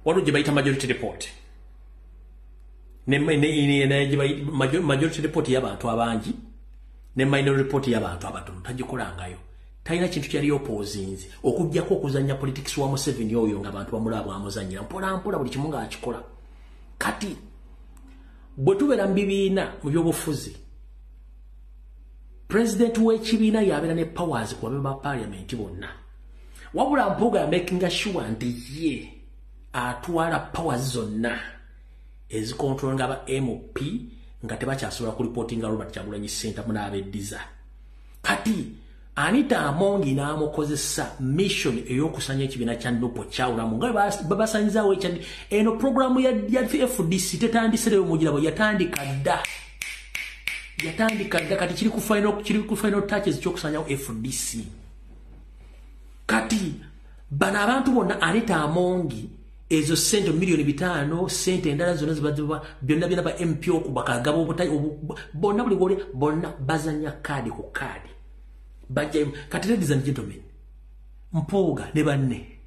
wano gye bayita majority report majority report y'abantu abangi ne minority report y'abantu abatono tagikolangayo talina kintu kyali opposinze okujjako okuzanya politics wa Museveni oyo nga abantu bamulaba amuzanyira mpola mpola buli kimu nga akikola kati bwe tubeera mu bibiina mu byobufuzi president w'ekibiina yabeera ne powers ku babe ba parliament bonna wabula Mpuuga making sure nti ye atwala powers zonna ezikontrolinga aba MP nga tebakyasobola ku reportinga Robert Kyagulanyi Center munabeddiza kati Anita Amongi n'amukozesa mission ey'okusanya ekibiina kya Nupo kyawulamu nga babasanyizawo ekyandi eno programu ya FDC tetandisereyo mugirabo yatandika dda kati kiri ku final touches ky'okusanyawo FDC kati bana abantu bonna Anita Amongi ezo sente milioni 5 sente endala zonna zibaziba byonna byonna ba MP okubakagaba bonna buli gole bonna bazanya kadi ku kadi Baje kati ladies and gentlemen Mpuuga ne banne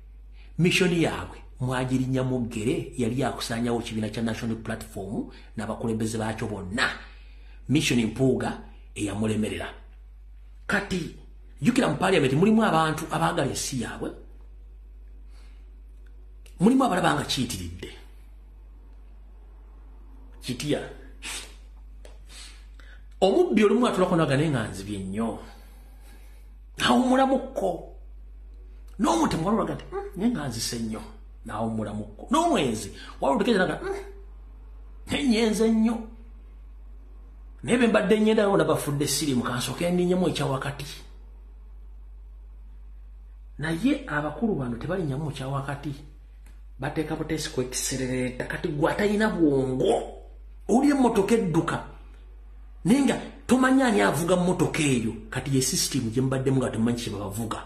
mission yaabwe mwajiri Nyamugere yali yakusanyawo kibiina kya National Platform n'abakulembeze baakyo bonna mission Mpuuga eyamulemerera kati jukira mu parliament mulimu abantu abaagala ensi yaabwe mulimu abalaba nga kiyitiridde kitiya omubbi olumu atulako nagane nga nzibye nnyo nawumulamuko n'omutemu walulaga nti naye nga nzise nnyo nawumulamuko n'omwezi walulutekeeraga nenyenze nnyo naye be mbadde nnyenda yona bafudde sirimu kansooke ndinyemu ekyawakati naye abakulu bano tebalinyamu ekyawakati bateeka butesi kwekiserereta kati gwe atalina bwongo oli emmotoka edduka naye nga tomanya ani avuga mmotoka eyo kati ye system gye mubaddemu nga temumanyi kye babavuga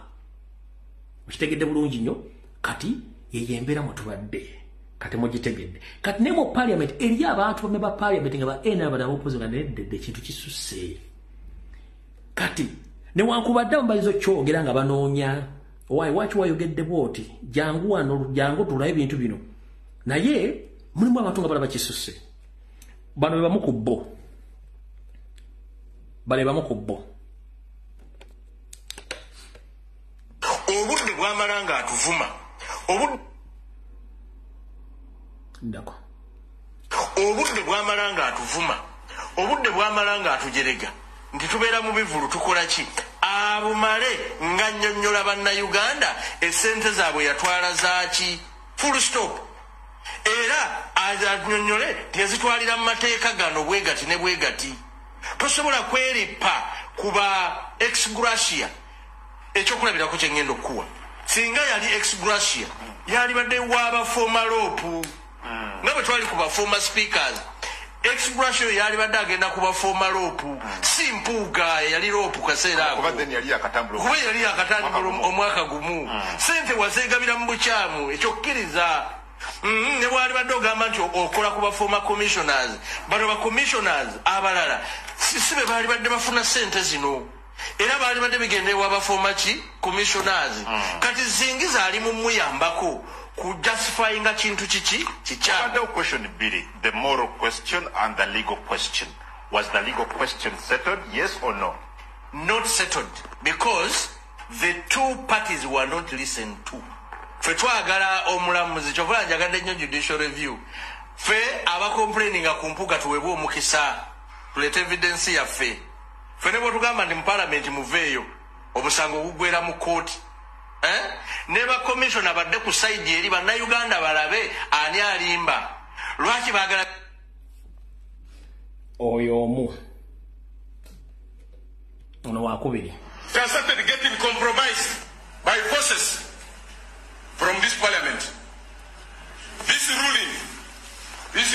okitegedde bulungi nnyo kati yeyembeera mutubadde kati mugitegedde kati ne mu parliament eri abantu bame ba parliament nga ba NRM n'abopozi nga neddedde ekintu kisusse kati newankubadde mubalizo kyogera nga banoonya waki wayogedde bwoti jangu wano jangu tulabe ebintu bino naye mulimu abantu nga balaba kisusse bano bebamu ku bo balebamu ku bo obudde bwamala nga atuvuma obudde bwamala nga atuvuma obudde bwamala nga atujerega nti tubeera mu bivulu tukola ki abumale nga nnyonnyola bannayuganda essente zaabwe yatwala zaaki full stop era annyonnyole tezitwalira mu mateeka gano bwegati ne bwegati tosobola kweripa kuba ex gratia ekyokulabirako kyengenda okuwa singa yali ex gratia yali badde waaba former rope nga bwe twali kuba former speakers ex gratia yali badde agenda kuba former rope si Mpuuga yali rope kaseera ako kuba yali yakatambula omwaka gumu sente wazeegabira mu bukyamu ekyokkiriza ne bwali badde ogamba nti okola kuba former commissioners bano ba commissioners abalala sibe bali badde bafuna sente zino era bali badde bigendewa abafoma ki commissioners kati zingiza ali mu muyambako ku justifying kintu kiki kikya the question Billy, the moral question and the legal question. Was the legal question settled, yes or no? Not settled because the two parties were not listened to. Fe twagala omulamuzi kyova njagadde nnyo judicial review fe aba complaininga ku Mpuuga tuwebwe omukisa tulete evidence yaffe fe ne bwetugamba ndi mu parliament muveeyo obusango bugwera mu kooti ne ba commissioner badde ku side eri bannayuganda balabe ani alimba lwaki baagala oyo omu ono wakubiri they are started getting compromised by forces from this parliament. This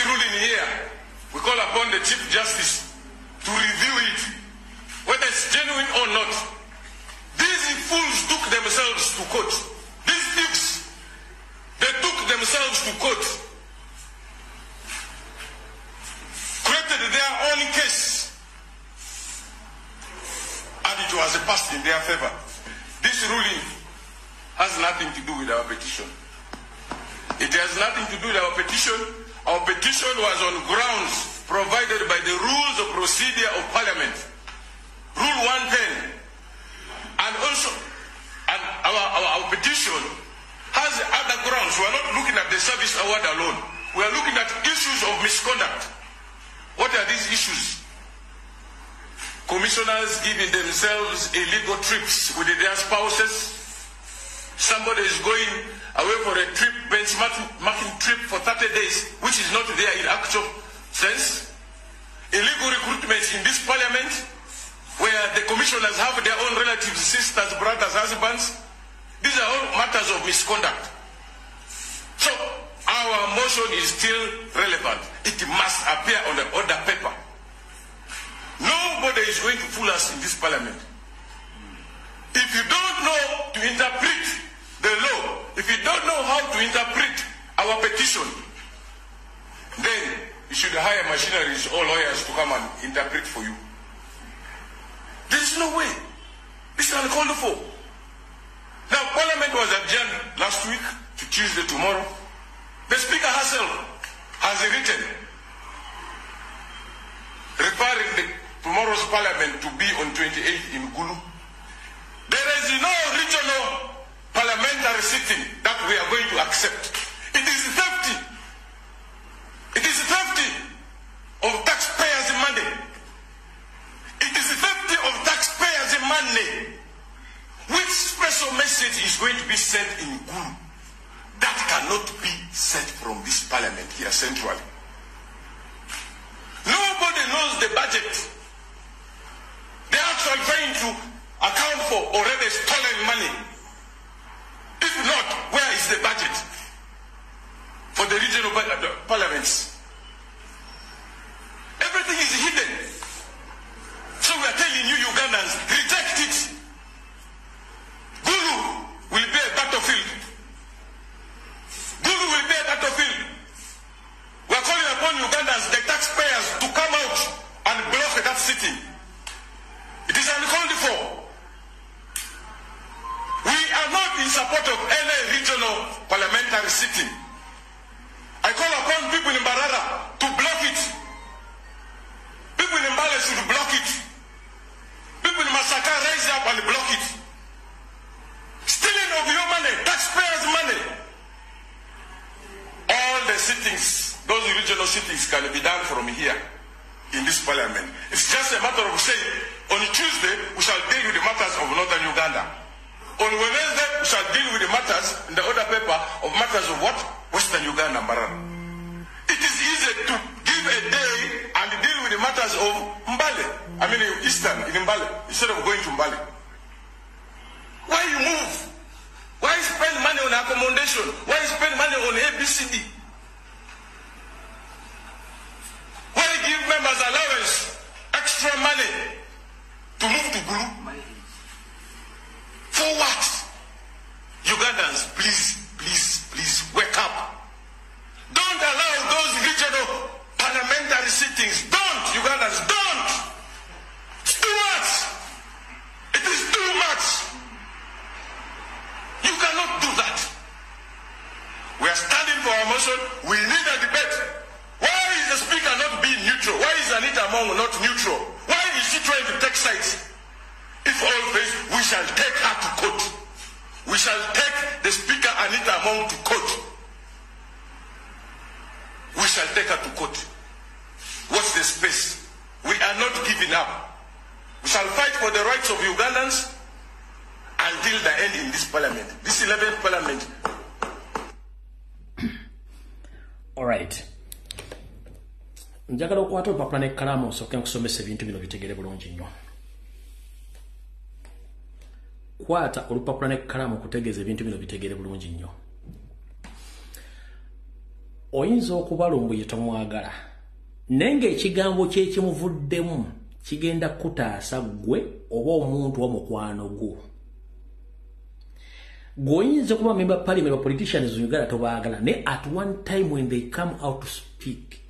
ruling here, we call upon the Chief Justice to review it, whether it's genuine or not. These fools took themselves to court. These thieves, they took themselves to court, created their own case and it was passed in their favor. This ruling has nothing to do with our petition. It has nothing to do with our petition. Our petition was on grounds provided by the rules of procedure of Parliament. Rule 110. And also, our petition has other grounds. We are not looking at the service award alone. We are looking at issues of misconduct. What are these issues? Commissioners giving themselves illegal trips with their spouses. Somebody is going away for a trip, benchmarking trip for 30 days, which is not there in actual sense. Illegal recruitment in this parliament, where the commissioners have their own relatives, sisters, brothers, husbands. These are all matters of misconduct. So, our motion is still relevant. It must appear on the order paper. Nobody is going to fool us in this parliament. If you don't know to interpret the law, if you don't know how to interpret our petition, then you should hire machineries or lawyers to come and interpret for you. There is no way. This is uncalled for. Now, Parliament was adjourned last week to Tuesday tomorrow. The Speaker herself has written referring tomorrow's Parliament to be on 28th in Gulu. There is no regional parliamentary sitting that we are going to accept. It is theft. It is theft of taxpayers' money. It is theft of taxpayers' money. Which special message is going to be sent in Gulu that cannot be sent from this parliament here centrally? Nobody knows the budget. They are actually trying to account for already stolen money. If not, where is the budget for the regional parliaments? Everything is hidden. So we are telling you Ugandans, reject it. Gulu will be a battlefield. Gulu will be a battlefield. We are calling upon Ugandans, the taxpayers, to come out and block that city. It is uncalled for. We are not in support of any regional parliamentary sitting. I call upon people in Barara to block it. People in Mbale should block it. People in Masaka rise up and block it. Stealing of your money, taxpayers' money. All the sittings, those regional sittings, can be done from here in this parliament. It's just a matter of saying, on Tuesday, we shall deal with the matters of Northern Uganda. On Wednesday, we shall deal with the matters in the order paper of matters of what? Western Uganda and Barara. It is easy to give a day and deal with the matters of Mbale. I mean, Eastern in Mbale, instead of going to Mbale. Why you move? Why spend money on accommodation? Why spend money on ABCD? Why give members allowance, extra money to move to Gulu? For what? Ugandans, please, please, please, wake up. Don't allow those regional parliamentary sittings. Don't, Ugandans, don't. It's too much. It is too much. You cannot do that. We are standing for our motion. We need a debate. Why is the speaker not being neutral? Why is Anita Among not neutral? Why is she trying to take sides? If all fails, we shall take her to court. We shall take the speaker Anita Among to court. We shall take her to court. What's the space? We are not giving up. We shall fight for the rights of Ugandans until the end in this parliament. This 11th parliament. All right. Njagala okwata olupapula n'ekkalaamu osooke nkusomesa ebintu bino bitegere bulungi nnyo. Kwata olupapula n'ekkalaamu okutegeeza ebintu bino bitegere bulungi nnyo. Oyinza okuba lumbu ye tomwagala. Naye ng'ekigambo kye kimuvuddemu kigenda kutaasa ggwe oba omuntu omukwano gwo. Goyinza kuba member parliament or politicians in Uganda tobaagala. Ne at one time when they come out to speak,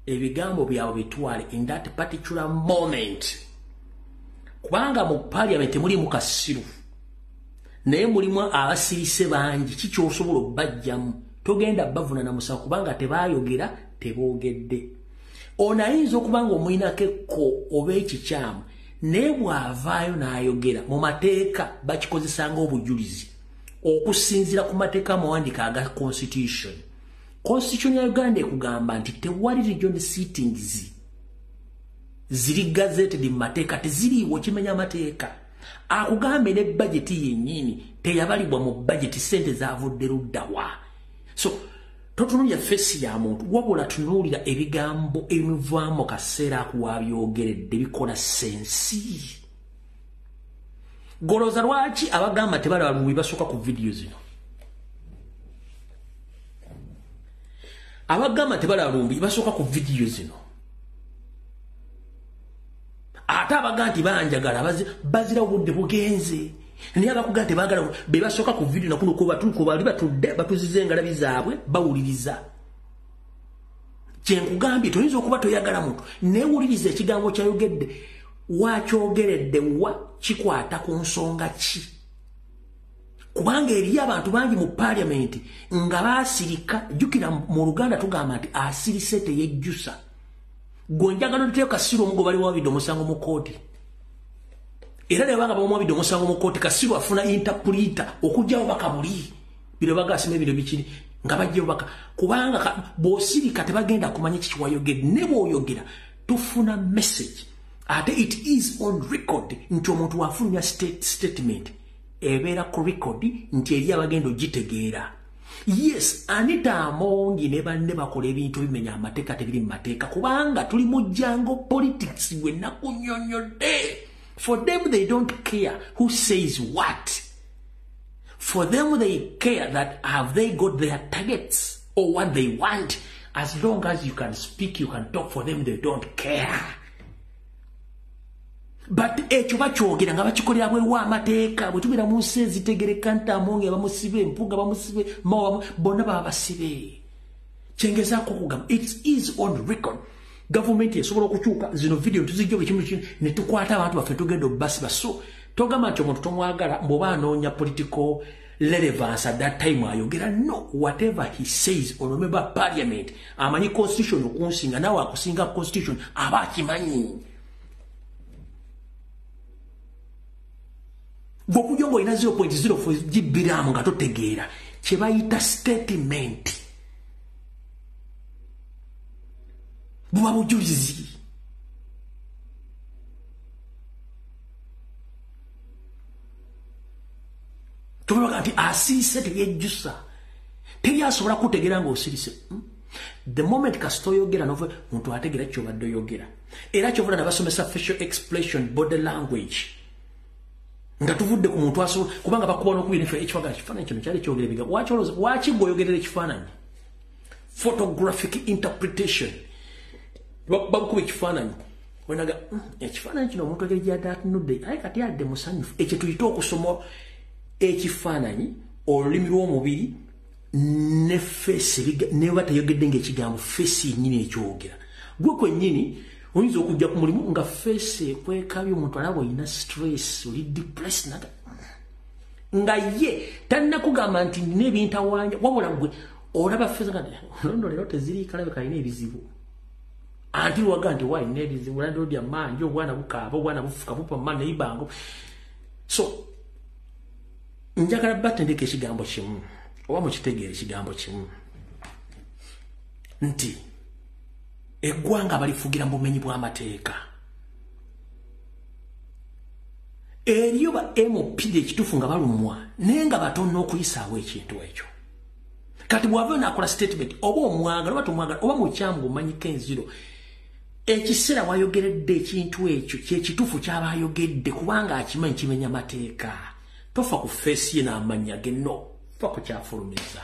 ebigambo byabwe bitwale in that particular moment. Kubanga mu parliament muli mu kasiru. Naye mulimu abasirise bangi kiki osobola obbajjamu. Togenda bavuna na musa kubanga tebayogera teboogedde. Onayinza okubanga omuyinako ekko oba ekikyamu naye bw'avaayo n'ayogera mu mateeka bakikozesanga obujulizi okusinziira ku mateeka amawandiika aga constitution. Constitution ya Uganda ekugamba nti tewali region sittings ziri gazetted mu mateeka teziriiwo kimenya amateeka. Akugambe ne budget yennyini teyabalibwa mu budget sente zavudde luddawa. So totunulira face ya muntu wabula tunulira ebigambo ebivaamu kaseera akuwabyogeredde bikola sensi. Goloza lwaki abagamba tebalaba lumbi basooka ku video zino. Abagamba tebalaba lumbi basooka ku video zino. Ate abagamba nti banjagala bazira obudde bugenze. Naye abakugamba nti baagala be basooka ku video nakuno ko bali batudde batuzize engalabi zaabwe bawuliriza. Kyenkugambye toyinza okuba toyagala muntu neewuliriza ekigambo kyayogedde wakyogeredde wa kikwata ku nsonga ki. Kubanga eriyo abantu bangi mu parliament nga baasirika jjukira mu Luganda tugamba nti asirise teyejjusa. Gonjagano nteyo Kasiru omugo bali wabidde omusango mu kooti. Era ne banga bamwabidde omusango mu kooti Kasiru afuna interpreter okujjawo baka buli. Biro bagasime biro bikini nga bajjewo baka kubanga bosirika tebagenda kumanya kiki wayogedde ne bw'oyogera tufuna message. Ate it is on record nti omuntu wafunya statement ebeera ku record nti eri abagenda ogitegeera. Yes, Anita Amongi ne banne bakola ebintu bimenya amateeka tebiri mu mateeka kubanga tuli mu jango politics wenna kunnyonnyodde. For them they don't care who says what. For them they care that have they got their targets or what they want. As long as you can speak, you can talk, for them they don't care. But ekyo bakyogera nga bakikolera bwewa amateeka bwe tubira mu nsi ezitegereka nti Amongi bamusibe empuga bamusibe mawa bonna baba basibe. Kyengezaako okugamba it is on record. Government esobola okukyuka zino video tuzijjo ekimu ne tukwata abantu baffe tugenda obbasiba. So togamba nti omuntu tomwagala mboba anoonya political relevance at that time ayogera. No, whatever he says or remember parliament amanyi constitution okunsinga nawe akusinga constitution aba akimanyi. Gwokujongo ina 0.04 gibiramu nga totegeera kye bayita statement. Buba bujulizi. Tubaga nti asiise teyejjusa. Teryasobola kutegeera ng'osirise. The moment kasita oyogera nove muntu ategeera kyobadde oyogera. Era kyovula nabasomesa facial expression, body language. Nga tuvudde ku muntu asobola kubanga bakuba n'okubira ekifaananyi kino kyali kyogera ebigambo. Waki gw'oyogerera ekifaananyi? Photographic interpretation. Bakuba ekifaananyi. Wenaga ekifaananyi kino omuntu egeri gyadde atunudde aye kati adde musanyufu. Ekyo tuyita okusoma ekifaananyi olulimi lw'omubiri ne face ne batayogedde ng'ekigambo face yennyini ekyogera. Gwe kwennyini oyinza okujja ku mulimu nga face ekwekabye omuntu alaba olina stress oli depressed nga ye tannakugamba nti nina ebintawanya wabula gwe olaba face nga londo leero teziriika labika alina ebizibu. Anti lwaga nti walina ebizibu landodi amangi obwana bukaaba obwana bufuka bupa mama neibango. So njagala batendeka ekigambo kimu oba mukitegeera ekigambo kimu nti eggwanga balifugira mu bumenyi bw'amateeka. Eriyo ba MOP ekituufu nga balumwa naye nga batono okuyisaawo ekintu ekyo. Kati bw'ava n'akola statement oba omwagala oba tomwagala oba mukyamu ng'omanyiko enziro ekiseera wayogeredde ekintu ekyo kyekituufu kyaba ayogedde kubanga akimanyi kimenya mateeka. Tofa ku face ye n'amanya ge no fa ku kyafulumiza.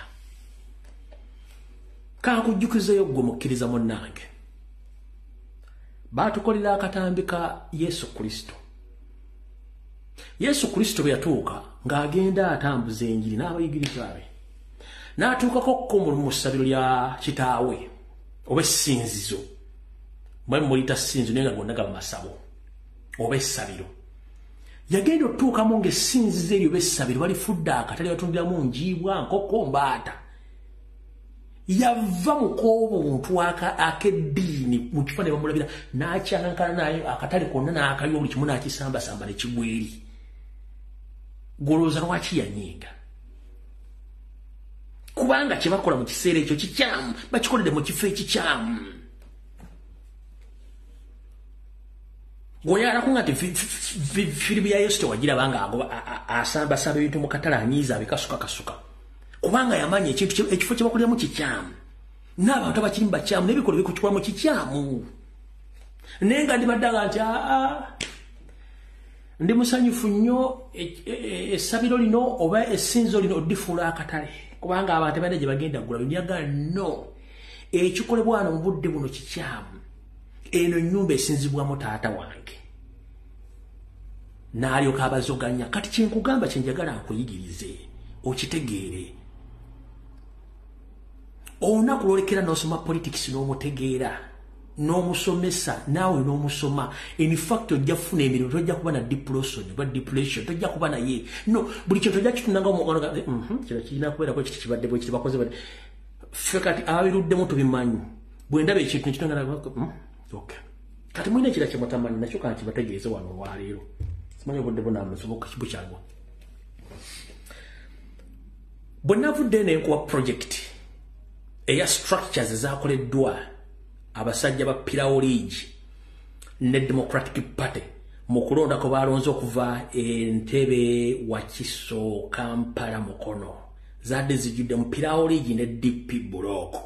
Kankujjukizeyo gwe mukkiriza munnange. Baatukolera akatambi ka Yesu Kristo. Yesu Kristo bwe yatuuka ng'agenda atambuza enjiri n'abayigiriza be. N'atuukako mu ssabiro lya kitaawe oba essinzizo mwe mulita sinzi nenga gondaga masabo obessabiro yagenda otuuka mu ng'essinzizo eryo bessabiro bali fudda akatale batundiramu njiibwa nkoko mbaata yava mu k'obuntu ak'eddiini mu kifo ne bamulabira n'akyanankana naye akatale konna n'akaliwo buli kimu n'akisambasamba ne kigwa eri golooza lwaki yanyiiga kubanga kye bakola mu kiseera ekyo kikyamu bakikolere mu kifo ekikyamu Goyara kunga ti filimu ya Yesu tewagira banga asamba ebintu mu katala anyiza abikasuka kubanga yamanya ekintu ekifo kye bakolera mu kikyamu n'abantu abakiri mu bakyamu n'ebikolo bikukikola mu kikyamu nenga ndibaddaga nti ndi musanyufu nnyo essabiro lino oba essinzo lino oddifuula akatale kubanga abantu balina gye bagenda gula binyaga no ekikolebwa wano mu budde buno kikyamu eno nyumba esinzibwamu taata wange n'alyoka abazoganya kati kyenkugamba kyenjagala nkuyigirize okitegeere olunaku lwolekera n'osoma politics n'omutegeera n'omusomesa naawe n'omusoma in fact ojja kufuna emirimu tojja kuba na depression tojja kuba naye no buli kintu ojja kitunanga omugano kino kirina kubeerako kiti kibadde bwe kiti bakoze ffe kati ababiruddemu tubimanyi bwe ndaba ekintu nekitongana okay. Kati mwine kira kyemutamanyi nakyo kankibategeeze wano olwaleero simanyi obudde bunamusoboka kibukyagwa bwe navudde nenkuwa project eya structures ezakoleddwa abasajja ba Pirawo League ne Democratic Party mu kulonda ko balonze okuva Entebbe Wakiso Kampala Mukono zadde zijjudde mu Pirawo League ne DP Buloko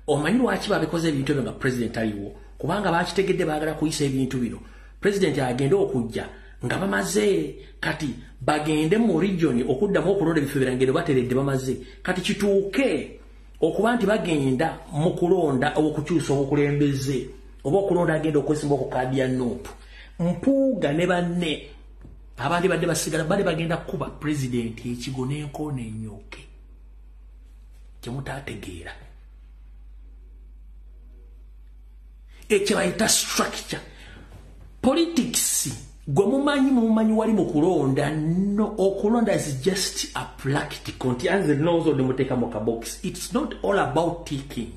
omanyi lwaki babikoze ebintu ebyo nga president aliwo kubanga bakitegedde baagala kuyisa ebintu bino president agenda okujja nga bamaze kati bagende mu region okuddamu okulonda ebifo birangendo bateredde bamaze kati kituuke okuba nti bagenda mu kulonda okukyusa obukulembeze oba okulonda agenda okwesimba okukaadi ya Nuupu Mpuuga ne banne abandi badde basigala bali bagenda kuba president ekigo n'enkoona ennyooke kyemutaategeera ekibayita structure politics gwe mumanyi wali mu kulonda no okulonda is just a practical nti anze nozo demuteeka mu kabox it's not all about ticking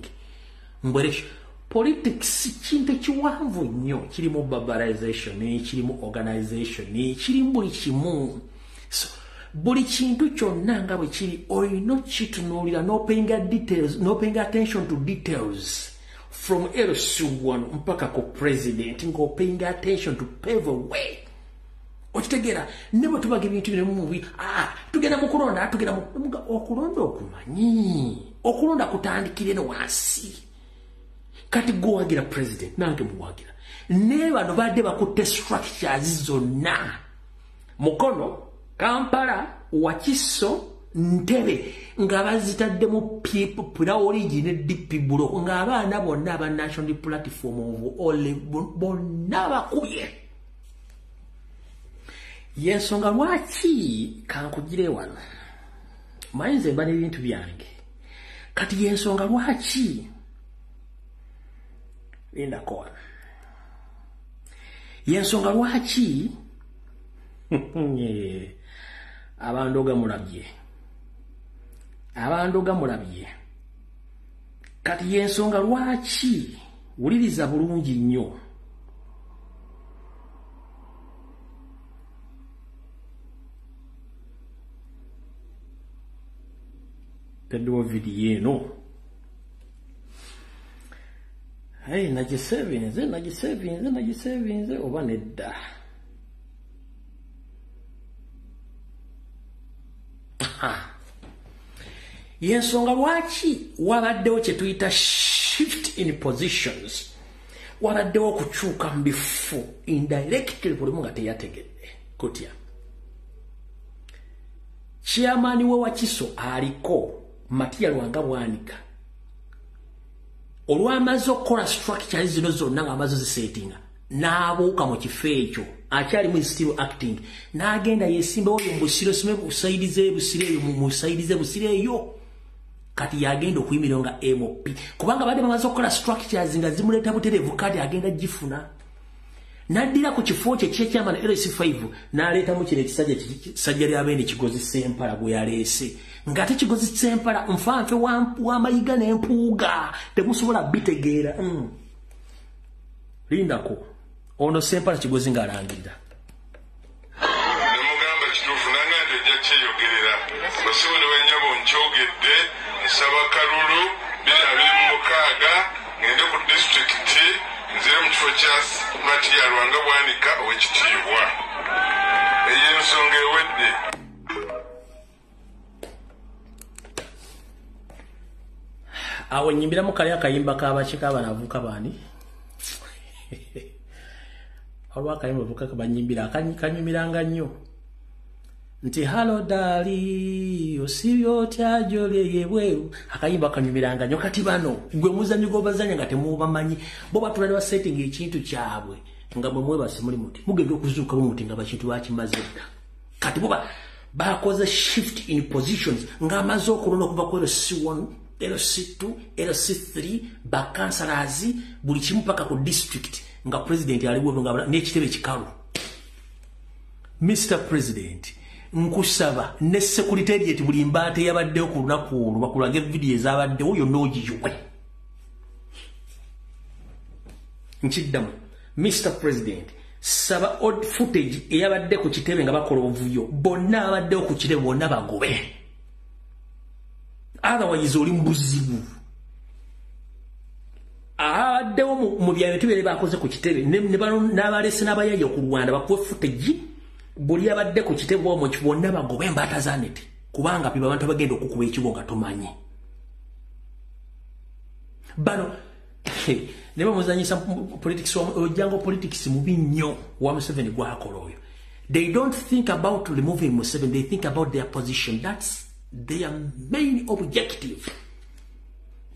mbweresho politics kintu kiwanvu nnyo kirimu barbarization kirimu organization kirimu buli kimu so buli kintu kyonna nga bwe kiri olina kitunuulira no paying attention to details from LC1 mpaka ko president ngo paying attention to pave a way okitegera nebo tubaga ebintu bino mu mubi tugenda mu kulonda tugenda mu okulonda okumanyi okulonda kutandikire no wansi kati go wagira president nange muwagira ne bano badde bakutte structures zonna Mukono Kampala Wakiso Ntebbe nga bazitadde mu Pirawo League ne DP Buloko nga abaana bonna aba national platform ole bonna bakubye yensonga lwaki kankugire wano mayinze mba n'ebintu byange kati yensonga lwaki linda kola yensonga lwaki abandoga mulabye kati yensonga lwaki wuliriza bulungi nnyo tedduwa vidiyo eno nagisevinze oba nedda yensonga lwaki wabaddewo kye tuyita shift in positions wabaddewo okukyuka mu bifo indirectly buli nga teyategedde kutya chairman we Wakiso aliko Matiya Lwanga Bwanika olwamaze okukola structure zino zonna nga amaze zisetinga n'abuuka mu kifo ekyo akyali mu still acting n'agenda yesimbawo mu busiro sime busaidize busire eyo mu musaidize busire eyo kati yagenda okuyimirira nga MOP kubanga badde bamaze okukola structures nga zimuleeta butereevu kati agenda gifuna naddira ku kifo kye ky'ekyama na LC5 n'aleetamu kino ekisajja ly'abeene Kigozi Ssempala gwe yaleese ng'ate Kigozi Ssempala nfanfe w'amayiga n'empuuga temusobola bitegeera lindako ono Ssempala Kigozi ng'alangirira nemugamba kituufu nange nti ojja kyeyogerera basibo ne wenyabo nkyogedde nsaba kalulu 2026 ngende ku disitulikiti nzire mu kifo kya Matiya Lwanga Bwanika ow'ekitiibwa ey'ensonga ewedde awo nyimbiramu kali akayimba k'abakika banavuka bani olwa akayimba vuka kabanyimbira kanyumiranga nnyo nti halo dali osibyo tyajoleye bweru akayimba kanyumiranga nnyo kati bano gwe muzanyi gobazanya nga temubamanyi bo batulali ba setting ekintu kyabwe nga bwe mwebase muli muti mugenda okuzuuka muti nga bakintu bakimaze dda kati boba bakoze shift in positions nga amaze okulona okuva ku LC1 LC2 LC3 bakansalazi buli kimu paka ku district nga president aliwo nga n'ekitebe kikalu Mr. President nkusaba ne secretariat buli mbaate yabaddeyo ku lunaku olwo bakulage video ezabaddewo yonna ogiyiwe nkiddamu Mr. President saba old footage eyabadde ku kitebe nga bakola obuvuyo bonna abaddeyo ku kitebe bonna bagobe otherwise oli mbuzibu abaddewo mu byalo tubere bakoze ku kitebe n'abalese n'abayaya ku Rwanda bakuwe footage buli abadde ku kitebe omwo kibonna bagobe embata zanete kubanga piba abantu bagenda okukuba ekibo nga tomanyi bano ne bamuzanyisa politics ojango politics mubi nnyo wa Museveni gwakola oyo they don't think about removing Museveni they think about their position that's their main objective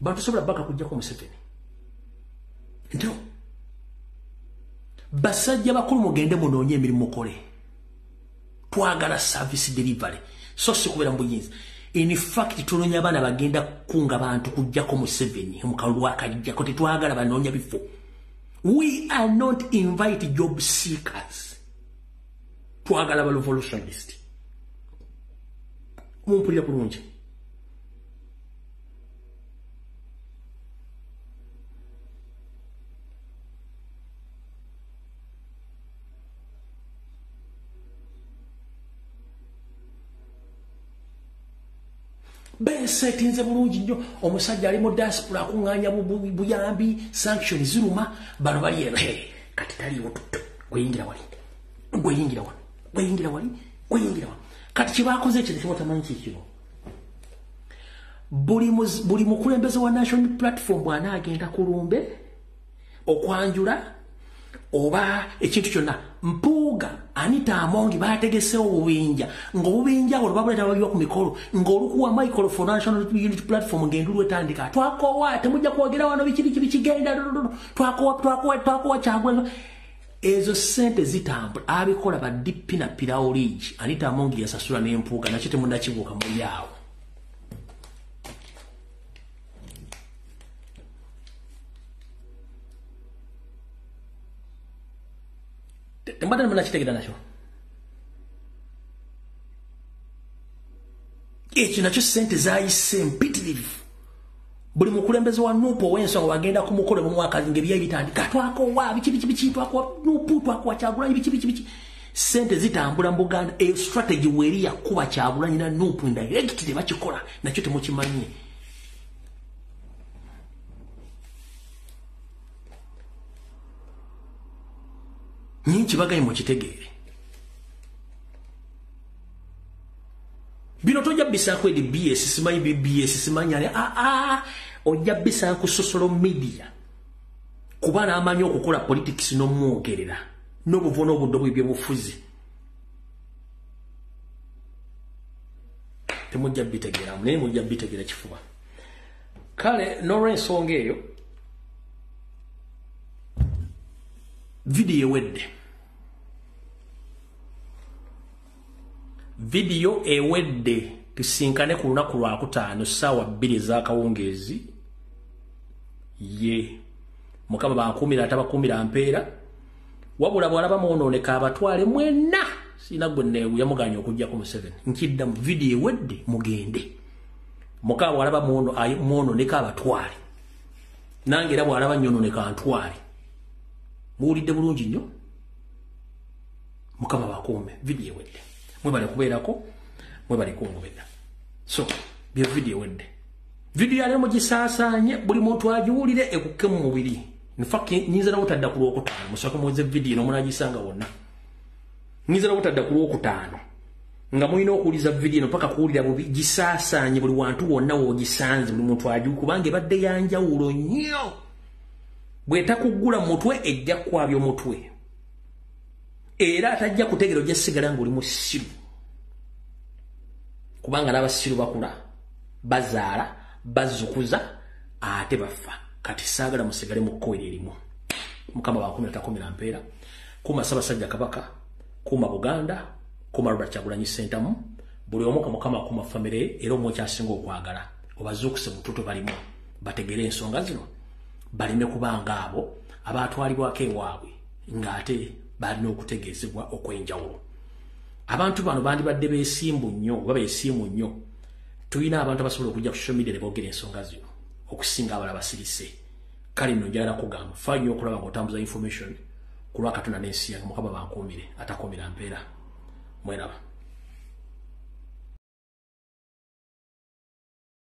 bantu sobola baka kujja ku Museveni ndio basajja bakulu mugende munoonye emirimu mukole twagala service delivery so sikubera mbuyinza in fact tunonya abana bagenda kunga bantu kujjako Museveni mukalwa akajja ko tetwagala banonya bifo we are not invite job seekers twagala ba revolutionist mumpulira kulungi besetinze bulungi nnyo omusajja ali mu diaspora akunganya buyambi sanction ziruma bano bali ere kati taliwo tutto gweyingira wali kati kibakoze ekyo tekibamanyi kikino buli mukulembeze wa national platform bwana agenda kulumbe okwanjula oba ekintu kyonna mpuuga Anita Amongi bategesewo obubinja ng'obubinja olwo babuleta babiwa ku mikolo ng'olukuwa microphone national unity platform ng'endulu etandika twakowa temujja kwogera wano biki kigenda twakowa kyagwenga ezo sente zitambula abikola ba DP na Piraoligi Anita Amongi yasasula n'empuuga nakyo temunnakibuuka muli awo mbadde muna kitegera nakyo ekyo nakyo sente zayise mpitirivu buli mukulembeze wa nupo w'ensonga wagenda ku mukolo mu mwaka ng'ebya bitandika twakowa biki twakowa nupu twakowa Kyagulanyi biki sente zitambula mu Buganda eyo strategy weri yakuba Kyagulanyi na nupu indirectly bakikola nakyo temukimanyi nyingi bagaye mu kitegeere bino tojja bisaako edi BS simanyi BS simanyi ale ojja bisaako social media kuba n'amanyi okukola politics n'omwogerera n'obuvuno obudde bw'ebyobufuzi temujja bitegeeramu naye mujja bitegeera kifuba kale n'olw'ensonga eyo video ewedde tusinkane ku lunaku lwa kutaano ssaawa 2 ez'akawungeezi ye Mukama bankumira atabakumira mpeera wabula bwalaba muonooneka abatwale mwenna sina gwe yamuganya okujja ku Museveni nkidda mu video ewedde mugende Mukama bwalaba muonooneka abatwale nange era bwalaba nyonooneka ntwale muwulidde bulungi nnyo Mukama bakuume video ewedde mwebale kubeerako mwebale kungobera so bye video ewedde video yale mugisaasaanye buli muntu agiwulire ekukke mu mubiri in fact nyinza na utadda ku lwokutaano musooke muweze video n'omunagisanga wonna nyinza na utadda ku lwokutaano nga mulina okuwuliza video no paka kuwulira bubi gisaasaanye buli wantu wonna woogisanze buli muntu agiwulire kubanga ebadde yanjawulo nnyo bw'etakuggula mu mutwe ejja kwabya omutwe era atajja kutegeera ojja sigala ng'oli musiru kubanga n'abasiru bakula bazaala bazukuza ate bafa kati saagala musigale mu kkoera erimu Mukama bakumira takumira mpeera kuma Ssaabasajja Kabaka kuma Buganda kuma Robert Kyagulanyi Ssentamu buli omu Mukama kuma famire era omwe kyasinga okwagala obazuukuse mututu balimu bategere ensonga zino balime kubanga abo abatwalibwako ewaabwe ng'ate balina okutegeezebwa okwenjawulo abantu bano bandibadde beesimbu nnyo oba beesiimu nnyo tulina abantu abasobola okujja ku social media ne boogera ensonga zino okusinga abalala basirise kale nno njagala kugamba faa nnyo okulaba ng'otambuza information ku lwa Katonda n'ensi yange Mukama bankuumire atakuumira mpeera mweraba